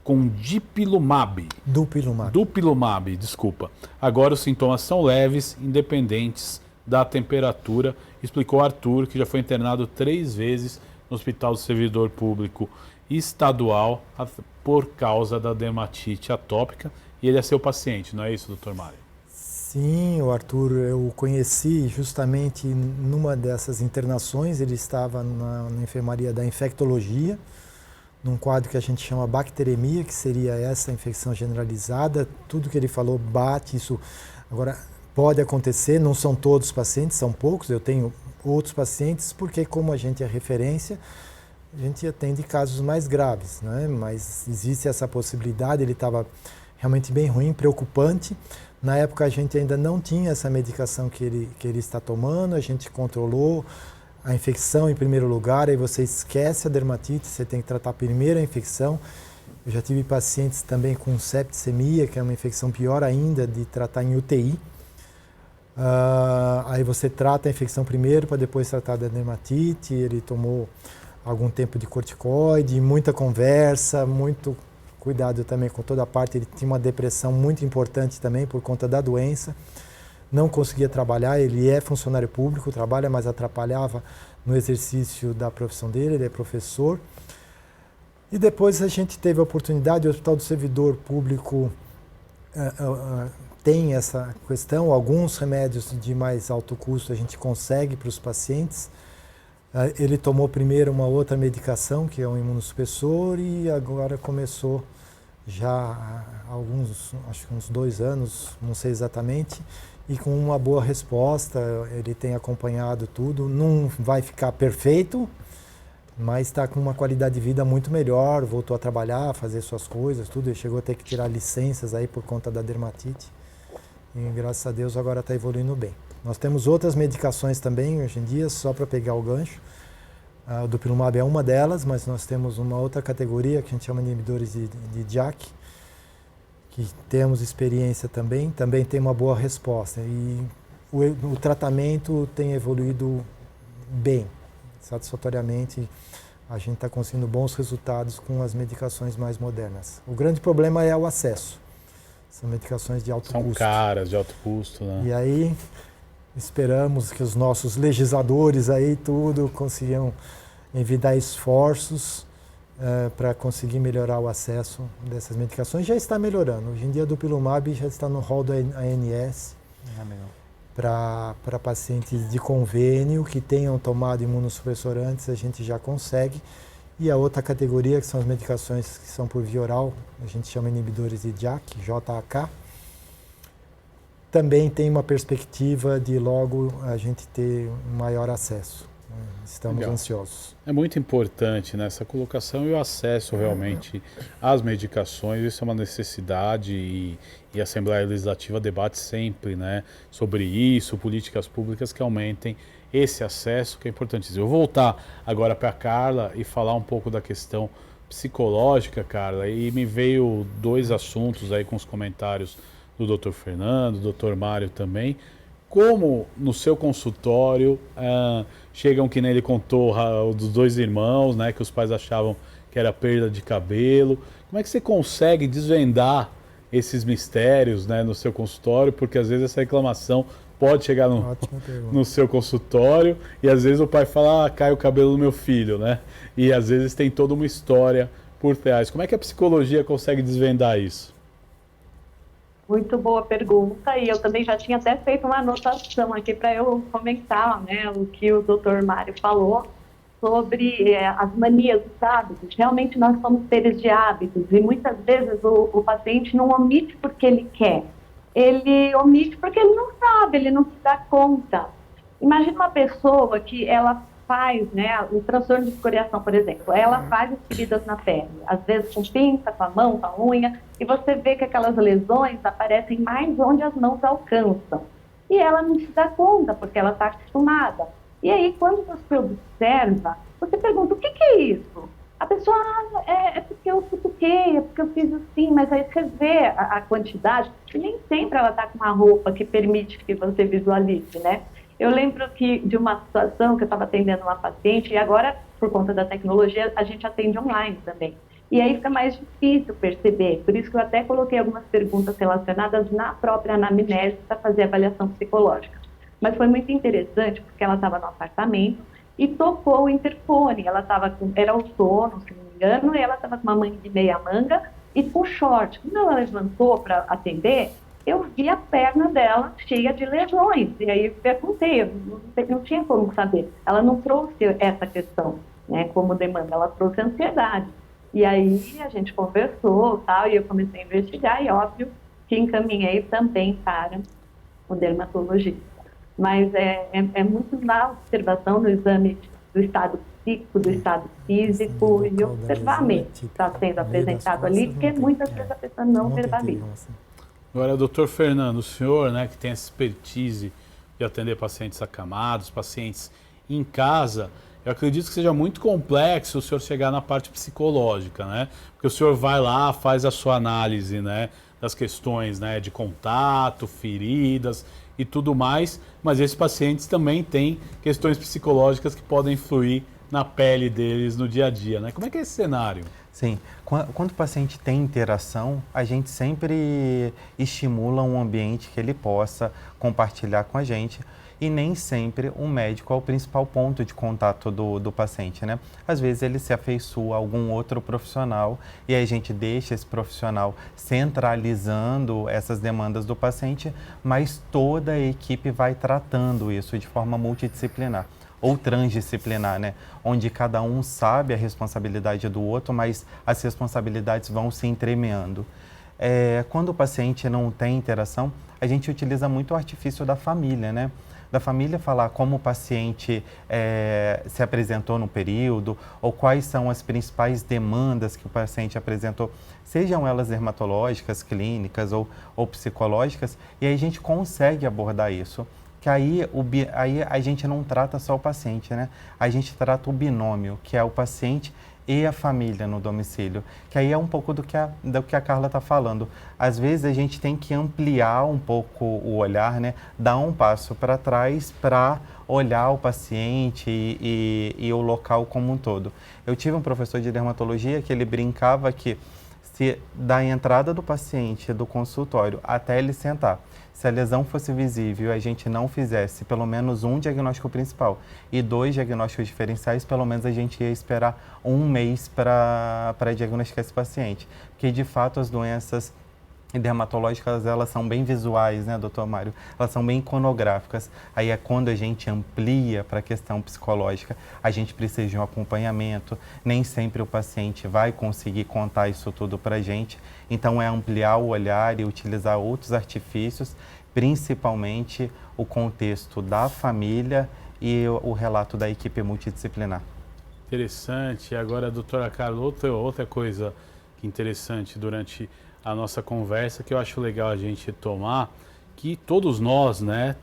com dupilumab. Dupilumab, desculpa. Agora os sintomas são leves, independentes da temperatura, explicou Arthur, que já foi internado 3 vezes no Hospital do Servidor Público Estadual por causa da dermatite atópica. E ele é seu paciente, não é isso, doutor Mário? Sim, o Arthur eu conheci justamente numa dessas internações. Ele estava na enfermaria da infectologia, num quadro que a gente chama bacteremia, que seria essa infecção generalizada. Tudo que ele falou bate isso. Agora, pode acontecer, não são todos os pacientes, são poucos. Eu tenho outros pacientes, porque como a gente é referência, a gente atende casos mais graves, né? Mas existe essa possibilidade. Ele estava realmente bem ruim, preocupante. Na época a gente ainda não tinha essa medicação que ele está tomando, a gente controlou a infecção em primeiro lugar, aí você esquece a dermatite, você tem que tratar primeiro a infecção. Eu já tive pacientes também com septicemia, que é uma infecção pior ainda, de tratar em UTI. Aí você trata a infecção primeiro para depois tratar da dermatite. Ele tomou algum tempo de corticoide, muita conversa, muito cuidado também com toda a parte. Ele tinha uma depressão muito importante também por conta da doença. Não conseguia trabalhar, ele é funcionário público, trabalha, mas atrapalhava no exercício da profissão dele, ele é professor. E depois a gente teve a oportunidade, o Hospital do Servidor Público tem essa questão, alguns remédios de mais alto custo a gente consegue para os pacientes. Ele tomou primeiro uma outra medicação, que é um imunossupressor, e agora começou já há acho que uns 2 anos, não sei exatamente, e com uma boa resposta. Ele tem acompanhado tudo, não vai ficar perfeito, mas está com uma qualidade de vida muito melhor, voltou a trabalhar, a fazer suas coisas, tudo. Ele chegou a ter que tirar licenças aí por conta da dermatite, e graças a Deus agora está evoluindo bem. Nós temos outras medicações também hoje em dia, só para pegar o gancho. O dupilumab é uma delas, mas nós temos uma outra categoria que a gente chama de inibidores de JAK, que temos experiência também tem uma boa resposta. E o tratamento tem evoluído bem, satisfatoriamente. A gente está conseguindo bons resultados com as medicações mais modernas. O grande problema é o acesso. São medicações de alto São custo. caras, de alto custo, né? E aí esperamos que os nossos legisladores aí tudo consigam envidar esforços para conseguir melhorar o acesso dessas medicações. Já está melhorando. Hoje em dia, o Dupilumab já está no rol da ANS para pacientes de convênio que tenham tomado imunossupressor antes, a gente já consegue. E a outra categoria, que são as medicações que são por via oral, a gente chama inibidores de JAK, JAK, também tem uma perspectiva de logo a gente ter um maior acesso. Estamos Legal. ansiosos. É muito importante nessa colocação e o acesso realmente às medicações. Isso é uma necessidade e a Assembleia Legislativa debate sempre, né, sobre isso, políticas públicas que aumentem esse acesso, que é importantíssimo. Eu vou voltar agora para a Carla e falar um pouco da questão psicológica, Carla, e me veio 2 assuntos aí com os comentários do Dr. Fernando, do Dr. Mário também. Como no seu consultório chegam, que nem ele contou, dos 2 irmãos, né, que os pais achavam que era perda de cabelo. Como é que você consegue desvendar esses mistérios, né, no seu consultório? Porque às vezes essa reclamação pode chegar no seu consultório e às vezes o pai fala, cai o cabelo do meu filho, né? E às vezes tem toda uma história por trás. Como é que a psicologia consegue desvendar isso? Muito boa pergunta, e eu também já tinha até feito uma anotação aqui para eu comentar, né, o que o Dr. Mário falou sobre as manias dos hábitos. Realmente nós somos seres de hábitos e muitas vezes o paciente não omite porque ele quer, ele omite porque ele não sabe, ele não se dá conta. Imagina uma pessoa que ela faz, né, o transtorno de escoriação, por exemplo, ela faz as feridas na pele, às vezes com pinça, com a mão, com a unha, e você vê que aquelas lesões aparecem mais onde as mãos alcançam. E ela não se dá conta, porque ela está acostumada. E aí, quando você observa, você pergunta, o que é isso? A pessoa, é porque eu cutuquei, é porque eu fiz assim, mas aí você vê a quantidade, e nem sempre ela está com uma roupa que permite que você visualize, né? Eu lembro de uma situação que eu estava atendendo uma paciente, e agora, por conta da tecnologia, a gente atende online também. E aí fica mais difícil perceber, por isso que eu até coloquei algumas perguntas relacionadas na própria anamnese para fazer a avaliação psicológica. Mas foi muito interessante, porque ela estava no apartamento e tocou o interfone. Ela era outono, se não me engano, e ela estava com uma manga de meia manga e com short. Quando ela levantou para atender, eu vi a perna dela cheia de lesões. E aí eu perguntei, eu não tinha como saber. Ela não trouxe essa questão, né, como demanda, ela trouxe ansiedade. E aí a gente conversou, tal, e eu comecei a investigar, e óbvio que encaminhei também para o dermatologista. Mas é muito na observação, no exame do estado psíquico, do estado físico, e observamente está sendo apresentado ali, porque muitas vezes a pessoa não verbaliza. Agora, doutor Fernando, o senhor, né, que tem essa expertise de atender pacientes acamados, pacientes em casa, eu acredito que seja muito complexo o senhor chegar na parte psicológica, né? Porque o senhor vai lá, faz a sua análise, né, das questões, né, de contato, feridas e tudo mais, mas esses pacientes também têm questões psicológicas que podem influir na pele deles no dia a dia, né? Como é que é esse cenário? Sim, quando o paciente tem interação, a gente sempre estimula um ambiente que ele possa compartilhar com a gente, e nem sempre o médico é o principal ponto de contato do paciente, né? Às vezes ele se afeiçoa a algum outro profissional e aí a gente deixa esse profissional centralizando essas demandas do paciente, mas toda a equipe vai tratando isso de forma multidisciplinar ou transdisciplinar, né? Onde cada um sabe a responsabilidade do outro, mas as responsabilidades vão se entremeando. Quando o paciente não tem interação, a gente utiliza muito o artifício da família, né? Da família falar como o paciente se apresentou no período, ou quais são as principais demandas que o paciente apresentou, sejam elas dermatológicas, clínicas ou psicológicas, e aí a gente consegue abordar isso. Que aí a gente não trata só o paciente, né? A gente trata o binômio, que é o paciente e a família no domicílio, que aí é um pouco do que a Carla está falando. Às vezes a gente tem que ampliar um pouco o olhar, né? Dar um passo para trás para olhar o paciente e o local como um todo. Eu tive um professor de dermatologia que ele brincava que se da entrada do paciente do consultório até ele sentar, se a lesão fosse visível e a gente não fizesse pelo menos um diagnóstico principal e 2 diagnósticos diferenciais, pelo menos a gente ia esperar 1 mês para diagnosticar esse paciente. Porque, de fato, as doenças dermatológicas, elas são bem visuais, né, doutor Mário? Elas são bem iconográficas. Aí é quando a gente amplia para a questão psicológica, a gente precisa de um acompanhamento. Nem sempre o paciente vai conseguir contar isso tudo para a gente. Então, é ampliar o olhar e utilizar outros artifícios, principalmente o contexto da família e o relato da equipe multidisciplinar. Interessante. Agora, doutora Carla, outra coisa interessante durante a nossa conversa que eu acho legal a gente tomar, que todos nós, né,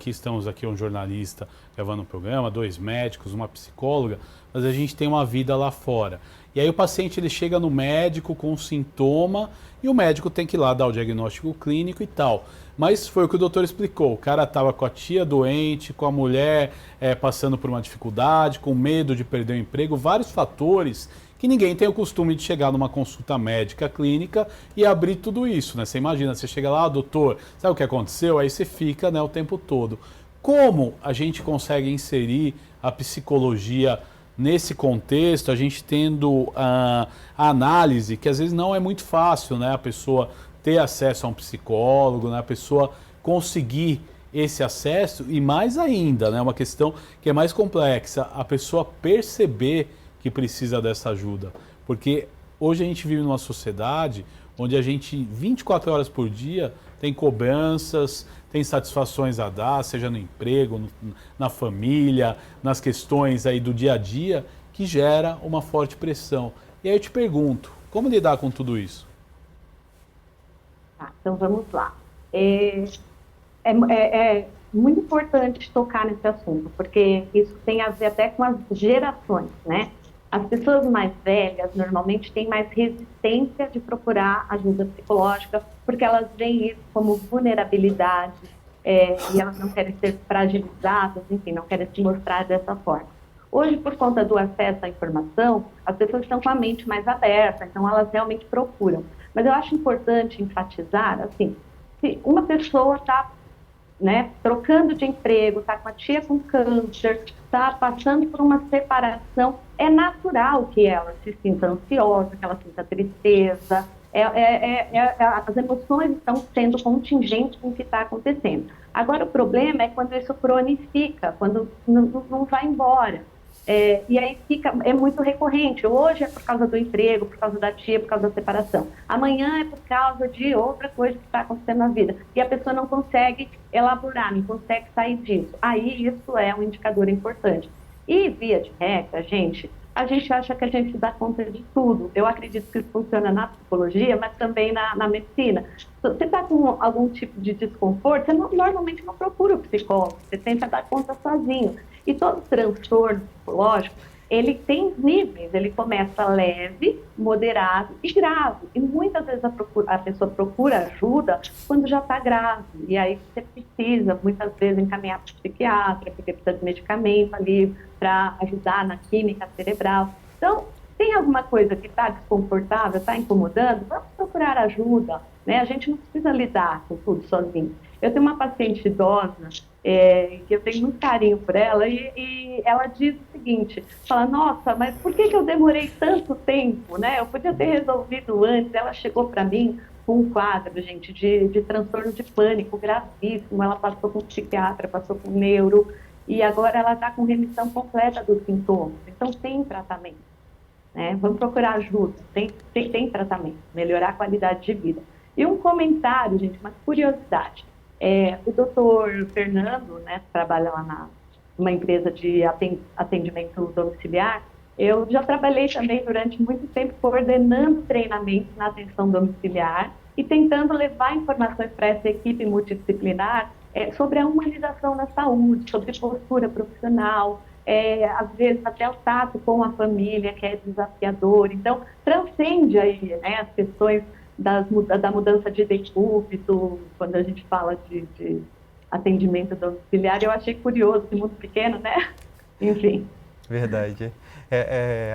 estamos aqui um jornalista gravando um programa, 2 médicos, uma psicóloga, mas a gente tem uma vida lá fora. E aí o paciente ele chega no médico com um sintoma e o médico tem que ir lá dar o diagnóstico clínico e tal. Mas foi o que o doutor explicou, o cara estava com a tia doente, com a mulher passando por uma dificuldade, com medo de perder o emprego, vários fatores que ninguém tem o costume de chegar numa consulta médica clínica e abrir tudo isso, né? Você imagina, você chega lá, doutor, sabe o que aconteceu? Aí você fica, né, o tempo todo. Como a gente consegue inserir a psicologia nesse contexto, a gente tendo a análise, que às vezes não é muito fácil, né? A pessoa ter acesso a um psicólogo, né? A pessoa conseguir esse acesso e mais ainda, né? Uma questão que é mais complexa, a pessoa perceber que precisa dessa ajuda, porque hoje a gente vive numa sociedade onde a gente 24 horas por dia tem cobranças, tem satisfações a dar, seja no emprego, na família, nas questões aí do dia a dia, que gera uma forte pressão. E aí eu te pergunto, como lidar com tudo isso? Então vamos lá. É muito importante tocar nesse assunto, porque isso tem a ver até com as gerações, né? As pessoas mais velhas normalmente têm mais resistência de procurar ajuda psicológica, porque elas veem isso como vulnerabilidade, e elas não querem ser fragilizadas, enfim, não querem se mostrar dessa forma. Hoje, por conta do acesso à informação, as pessoas estão com a mente mais aberta, então elas realmente procuram. Mas eu acho importante enfatizar, assim, se uma pessoa está, né, trocando de emprego, está com a tia com câncer, está passando por uma separação, é natural que ela se sinta ansiosa, que ela sinta tristeza, as emoções estão sendo contingentes com o que está acontecendo. Agora, o problema é quando isso cronifica, quando não vai embora. E aí é muito recorrente. Hoje é por causa do emprego, por causa da tia, por causa da separação. Amanhã é por causa de outra coisa que está acontecendo na vida. E a pessoa não consegue elaborar, não consegue sair disso. Aí isso é um indicador importante. E via de regra, a gente acha que a gente dá conta de tudo. Eu acredito que isso funciona na psicologia, mas também na medicina. Se você está com algum tipo de desconforto, você normalmente não procura o psicólogo, você tenta dar conta sozinho. E todo transtorno psicológico, ele tem níveis, ele começa leve, moderado e grave. E muitas vezes a pessoa procura ajuda quando já está grave. E aí você precisa, muitas vezes, encaminhar para o psiquiatra, porque precisa de medicamento ali para ajudar na química cerebral. Então, tem alguma coisa que está desconfortável, está incomodando, vamos procurar ajuda, né? A gente não precisa lidar com tudo sozinho. Eu tenho uma paciente idosa, que eu tenho muito carinho por ela, e ela diz o seguinte, fala, nossa, mas por que eu demorei tanto tempo, né? Eu podia ter resolvido antes. Ela chegou para mim com um quadro, gente, de transtorno de pânico gravíssimo, ela passou com psiquiatra, passou com neuro, e agora ela está com remissão completa dos sintomas. Então tem tratamento, né? Vamos procurar ajuda, tem tratamento, melhorar a qualidade de vida. E um comentário, gente, uma curiosidade. O doutor Fernando, né, trabalha lá numa empresa de atendimento domiciliar. Eu já trabalhei também durante muito tempo coordenando treinamentos na atenção domiciliar e tentando levar informações para essa equipe multidisciplinar sobre a humanização da saúde, sobre postura profissional, às vezes até o tato com a família, que é desafiador. Então, transcende aí, né, as questões da mudança de decúbito, quando a gente fala de atendimento domiciliar. Eu achei curioso, que muito pequeno, né? Enfim. Verdade.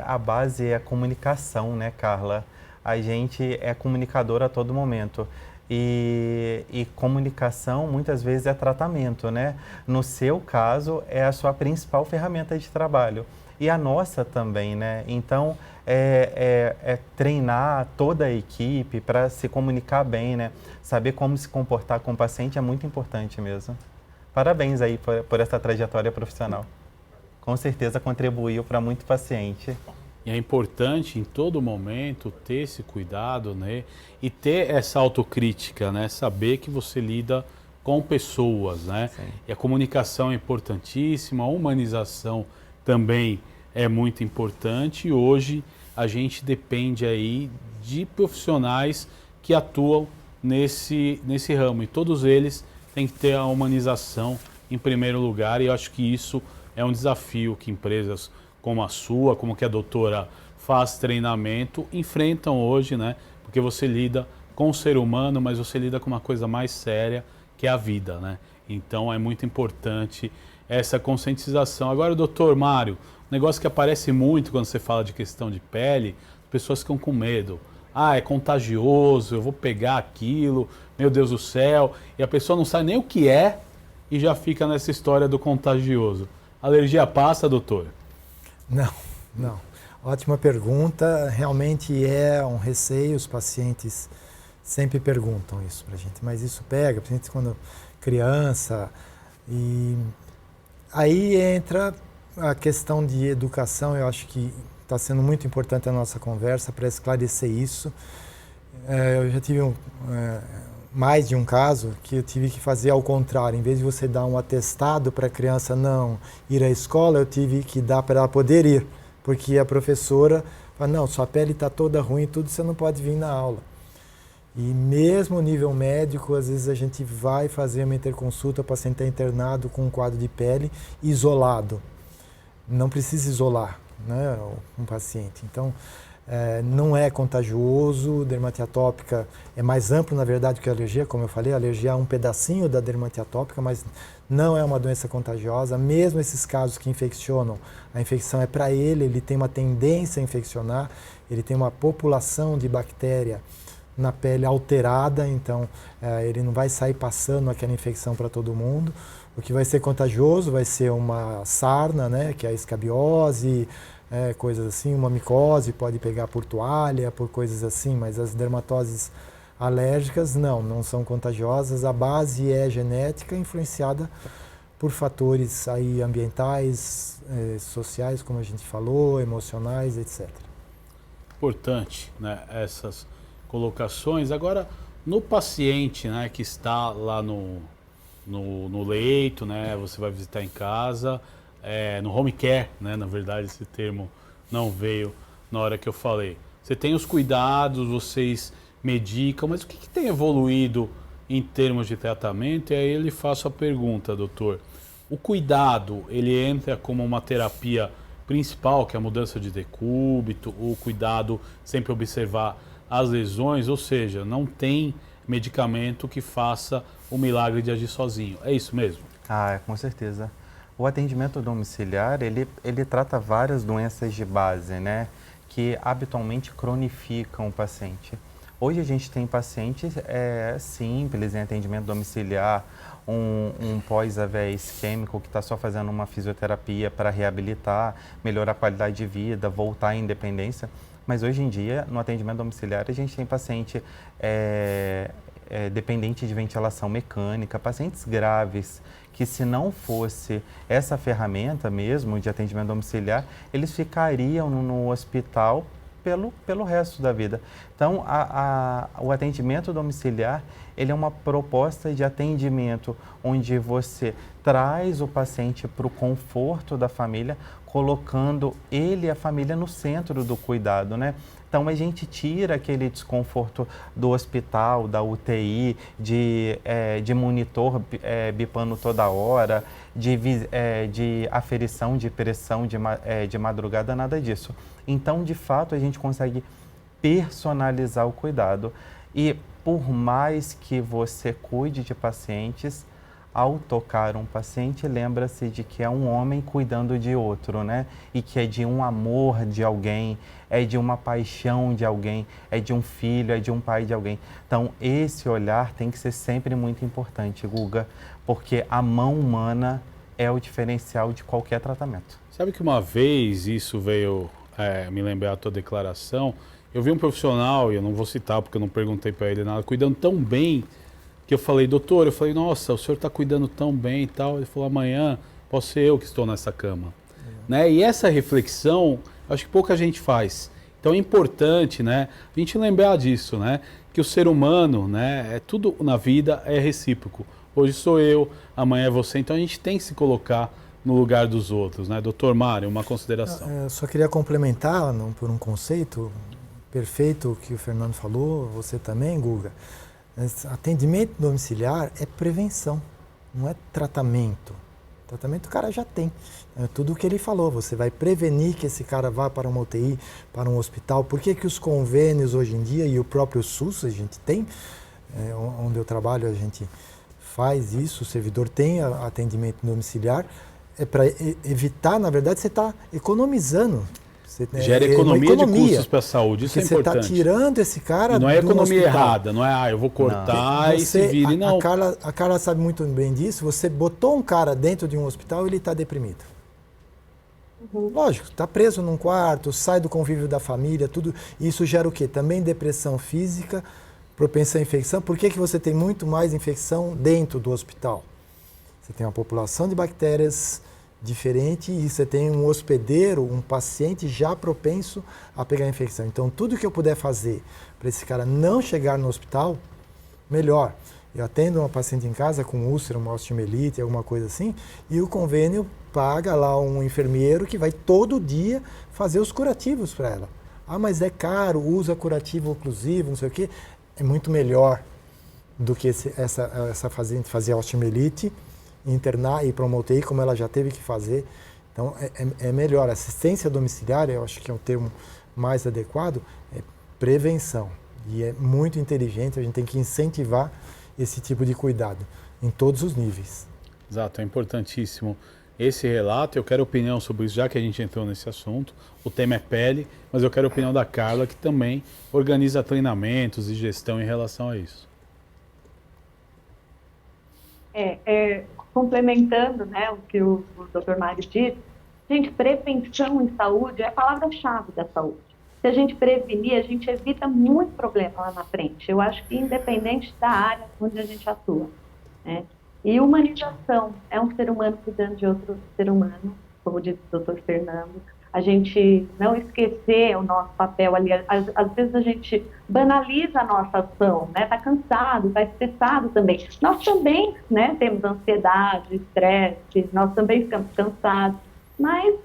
A base é a comunicação, né, Carla? a gente é comunicador a todo momento. E comunicação muitas vezes é tratamento, né? No seu caso, é a sua principal ferramenta de trabalho. E a nossa também, né? Então, é treinar toda a equipe para se comunicar bem, né? Saber como se comportar com o paciente é muito importante mesmo. Parabéns aí por essa trajetória profissional. Com certeza contribuiu para muito paciente. E é importante em todo momento ter esse cuidado, né? E ter essa autocrítica, né? Saber que você lida com pessoas, né? Sim. E a comunicação é importantíssima, a humanização também é muito importante. E hoje a gente depende aí de profissionais que atuam nesse ramo. E todos eles têm que ter a humanização em primeiro lugar. E eu acho que isso é um desafio que empresas como a sua, como que a doutora faz treinamento, enfrentam hoje, né? Porque você lida com o ser humano, mas você lida com uma coisa mais séria, que é a vida, né? Então é muito importante essa conscientização. Agora, doutor Mário, um negócio que aparece muito quando você fala de questão de pele, as pessoas ficam com medo. Ah, é contagioso, eu vou pegar aquilo, meu Deus do céu. E a pessoa não sabe nem o que é e já fica nessa história do contagioso. Alergia passa, doutor? Não. Ótima pergunta. Realmente é um receio, os pacientes sempre perguntam isso pra gente, mas isso pega, principalmente quando criança. E aí entra a questão de educação, eu acho que está sendo muito importante a nossa conversa para esclarecer isso. Eu já tive mais de um caso que eu tive que fazer ao contrário. Em vez de você dar um atestado para a criança não ir à escola, eu tive que dar para ela poder ir. Porque a professora fala, não, sua pele está toda ruim, tudo, você não pode vir na aula. E mesmo no nível médico, às vezes a gente vai fazer uma interconsulta, o paciente está internado com um quadro de pele isolado. Não precisa isolar, né, um paciente. Então, não é contagioso, dermatite atópica é mais amplo, na verdade, que a alergia, como eu falei, a alergia é um pedacinho da dermatite atópica, mas não é uma doença contagiosa. Mesmo esses casos que infeccionam, a infecção é para ele tem uma tendência a infeccionar, ele tem uma população de bactéria na pele alterada, então ele não vai sair passando aquela infecção para todo mundo. O que vai ser contagioso vai ser uma sarna, né, que é a escabiose, coisas assim, uma micose, pode pegar por toalha, por coisas assim, mas as dermatoses alérgicas não são contagiosas. A base é genética, influenciada por fatores aí ambientais, sociais, como a gente falou, emocionais, etc. Importante, né, essas colocações. Agora, no paciente, né, que está lá no leito, né, você vai visitar em casa, no home care, né, na verdade esse termo não veio na hora que eu falei. Você tem os cuidados, vocês medicam, mas o que tem evoluído em termos de tratamento? E aí ele faço a pergunta, doutor. O cuidado, ele entra como uma terapia principal, que é a mudança de decúbito, o cuidado sempre observar as lesões, ou seja, não tem medicamento que faça o milagre de agir sozinho. É isso mesmo? Com certeza. O atendimento domiciliar, ele trata várias doenças de base, né, que habitualmente cronificam o paciente. Hoje a gente tem pacientes simples em atendimento domiciliar, um pós-AVE isquêmico que está só fazendo uma fisioterapia para reabilitar, melhorar a qualidade de vida, voltar à independência. Mas hoje em dia, no atendimento domiciliar, a gente tem paciente dependente de ventilação mecânica, pacientes graves, que se não fosse essa ferramenta mesmo de atendimento domiciliar, eles ficariam no hospital pelo resto da vida. Então, o atendimento domiciliar, ele é uma proposta de atendimento onde você traz o paciente para o conforto da família, colocando ele e a família no centro do cuidado, né? Então, a gente tira aquele desconforto do hospital, da UTI, de monitor bipando toda hora, de aferição de pressão de madrugada, nada disso. Então, de fato, a gente consegue personalizar o cuidado. E por mais que você cuide de pacientes, ao tocar um paciente, lembra-se de que é um homem cuidando de outro, né? E que é de um amor de alguém, é de uma paixão de alguém, é de um filho, é de um pai de alguém. Então, esse olhar tem que ser sempre muito importante, Guga, porque a mão humana é o diferencial de qualquer tratamento. Sabe que uma vez isso veio me lembrar a tua declaração, eu vi um profissional, e eu não vou citar porque eu não perguntei para ele nada, cuidando tão bem, que eu falei, doutor, nossa, o senhor está cuidando tão bem e tal. Ele falou, amanhã posso ser eu que estou nessa cama. Né? E essa reflexão, acho que pouca gente faz. Então é importante, né, a gente lembrar disso, né, que o ser humano, né, tudo na vida é recíproco. Hoje sou eu, amanhã é você, então a gente tem que se colocar no lugar dos outros, né? Doutor Mário, uma consideração. Eu só queria complementar por um conceito perfeito que o Fernando falou, você também, Guga. Atendimento domiciliar é prevenção, não é tratamento. Tratamento o cara já tem. É tudo o que ele falou, você vai prevenir que esse cara vá para uma UTI, para um hospital. Por que os convênios hoje em dia e o próprio SUS a gente tem, onde eu trabalho a gente faz isso, o servidor tem atendimento domiciliar, é para evitar, na verdade, você está economizando. Gera economia de custos para a saúde, isso é importante. Você está tirando esse cara não é economia hospital. Errada, não é, eu vou cortar e se vire, não. A Carla sabe muito bem disso, você botou um cara dentro de um hospital, ele está deprimido. Lógico, está preso num quarto, sai do convívio da família, tudo. Isso gera o quê? Também depressão física, propensão à infecção. Por que você tem muito mais infecção dentro do hospital? Você tem uma população de bactérias diferente e você tem um hospedeiro, um paciente já propenso a pegar a infecção. Então, tudo que eu puder fazer para esse cara não chegar no hospital, melhor. Eu atendo uma paciente em casa com úlcera, uma osteomielite, alguma coisa assim, e o convênio paga lá um enfermeiro que vai todo dia fazer os curativos para ela. Ah, mas é caro, usa curativo oclusivo, não sei o quê. É muito melhor do que essa paciente fazer osteomielite, internar e ir para uma UTI, como ela já teve que fazer. Então, é melhor. Assistência domiciliária, eu acho que é um termo mais adequado, é prevenção. E é muito inteligente, a gente tem que incentivar esse tipo de cuidado, em todos os níveis. Exato, é importantíssimo esse relato. Eu quero opinião sobre isso, já que a gente entrou nesse assunto. O tema é pele, mas eu quero a opinião da Carla, que também organiza treinamentos e gestão em relação a isso. Complementando, né, o que o Dr. Mário disse, gente, prevenção em saúde é a palavra-chave da saúde. Se a gente prevenir, a gente evita muito problema lá na frente. Eu acho que independente da área onde a gente atua, né? E humanização, é um ser humano cuidando de outro ser humano, como disse o Dr. Fernando. A gente não esquecer o nosso papel ali. Às vezes a gente banaliza a nossa ação, né? Está cansado, está estressado também. Nós também, né, temos ansiedade, estresse, nós também ficamos cansados. Mas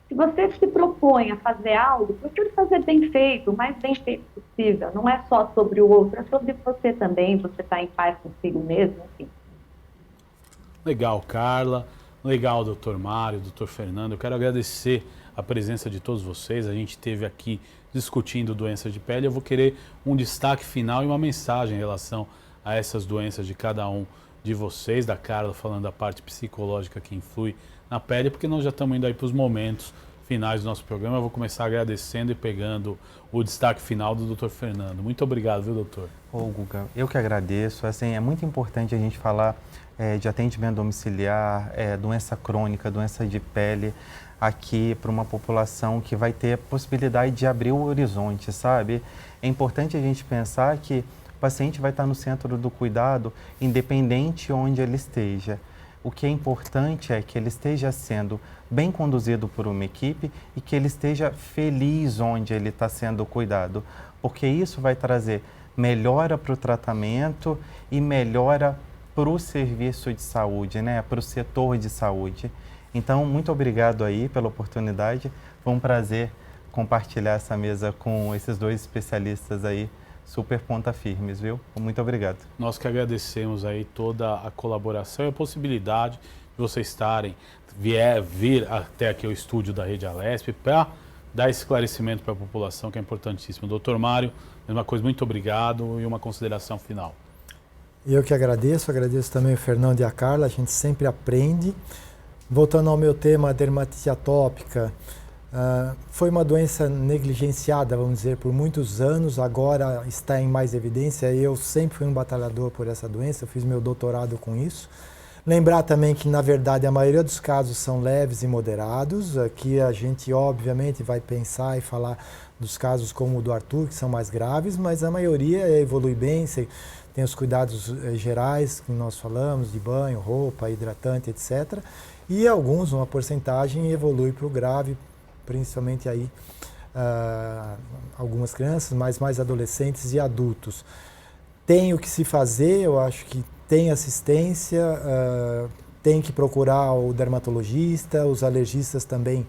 se você se propõe a fazer algo, procure fazer bem feito, o mais bem feito possível. Não é só sobre o outro, é sobre você também, você está em paz consigo mesmo, enfim. Legal, Carla. Legal, doutor Mário, doutor Fernando. Eu quero agradecer a presença de todos vocês. A gente esteve aqui discutindo doenças de pele. Eu vou querer um destaque final e uma mensagem em relação a essas doenças de cada um de vocês, da Carla falando da parte psicológica que influi na pele, porque nós já estamos indo aí para os momentos finais do nosso programa. Eu vou começar agradecendo e pegando o destaque final do doutor Fernando. Muito obrigado, viu, doutor? Ô, Guga, eu que agradeço. Assim, é muito importante a gente falar de atendimento domiciliar, doença crônica, doença de pele, aqui para uma população que vai ter a possibilidade de abrir o horizonte, sabe? É importante a gente pensar que o paciente vai estar no centro do cuidado, independente onde ele esteja. O que é importante é que ele esteja sendo bem conduzido por uma equipe e que ele esteja feliz onde ele está sendo cuidado, porque isso vai trazer melhora para o tratamento e melhora para o serviço de saúde, né? Para o setor de saúde. Então, muito obrigado aí pela oportunidade. Foi um prazer compartilhar essa mesa com esses dois especialistas aí, super ponta firmes, viu? Muito obrigado. Nós que agradecemos aí toda a colaboração e a possibilidade de vocês vir até aqui ao estúdio da Rede Alesp para dar esse esclarecimento para a população, que é importantíssimo. Doutor Mário, mesma coisa, muito obrigado e uma consideração final. Eu que agradeço também o Fernando e a Carla, a gente sempre aprende. Voltando ao meu tema, a dermatite atópica, foi uma doença negligenciada, vamos dizer, por muitos anos, agora está em mais evidência. Eu sempre fui um batalhador por essa doença, eu fiz meu doutorado com isso. Lembrar também que, na verdade, a maioria dos casos são leves e moderados. Aqui a gente, obviamente, vai pensar e falar dos casos como o do Arthur, que são mais graves, mas a maioria evolui bem, tem os cuidados gerais que nós falamos, de banho, roupa, hidratante, etc. E alguns, uma porcentagem, evolui para o grave, principalmente aí algumas crianças, mas mais adolescentes e adultos. Tem o que se fazer, eu acho que tem assistência, tem que procurar o dermatologista, os alergistas também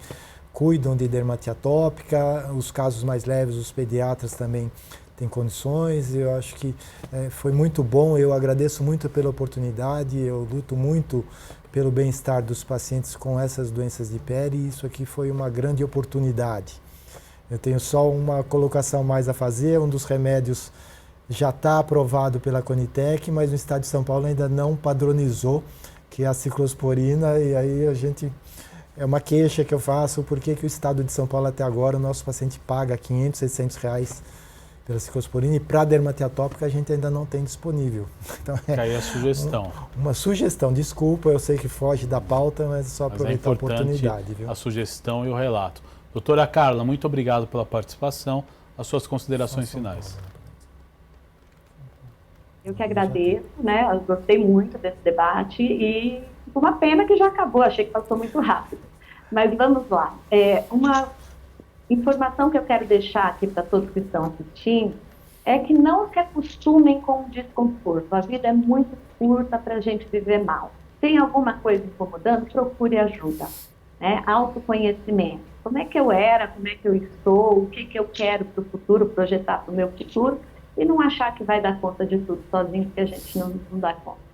cuidam de dermatite atópica, os casos mais leves, os pediatras também têm condições. Eu acho que foi muito bom, eu agradeço muito pela oportunidade, eu luto muito pelo bem-estar dos pacientes com essas doenças de pele e isso aqui foi uma grande oportunidade. Eu tenho só uma colocação mais a fazer, um dos remédios já está aprovado pela Conitec, mas no estado de São Paulo ainda não padronizou, que é a ciclosporina, e aí é uma queixa que eu faço, porque que o estado de São Paulo até agora o nosso paciente paga R$500, R$600 pela ciclosporina e para dermatite atópica a gente ainda não tem disponível. Então aí a sugestão. Uma sugestão, desculpa, eu sei que foge da pauta, mas é só aproveitar a oportunidade. Viu? A sugestão e o relato. Doutora Carla, muito obrigado pela participação. As suas considerações finais. Eu que agradeço, né? Eu gostei muito desse debate e uma pena que já acabou, achei que passou muito rápido. Mas vamos lá. Uma informação que eu quero deixar aqui para todos que estão assistindo é que não se acostumem com o desconforto. A vida é muito curta para a gente viver mal. Tem alguma coisa incomodando? Procure ajuda. Né? Autoconhecimento. Como é que eu era? Como é que eu estou? O que eu quero para o futuro, projetar para o meu futuro? E não achar que vai dar conta de tudo sozinho, porque a gente não dá conta.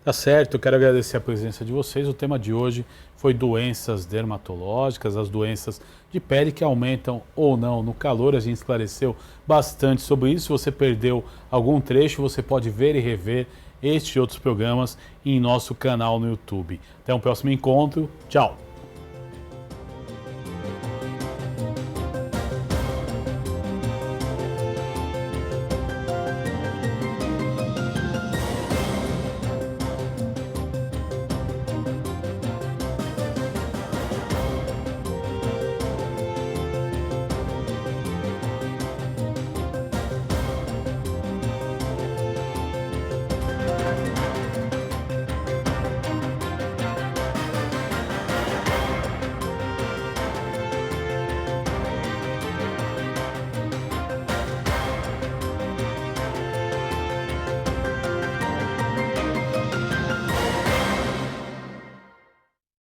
Tá certo, eu quero agradecer a presença de vocês. O tema de hoje foi doenças dermatológicas, as doenças de pele que aumentam ou não no calor. A gente esclareceu bastante sobre isso. Se você perdeu algum trecho, você pode ver e rever este e outros programas em nosso canal no YouTube. Até um próximo encontro. Tchau!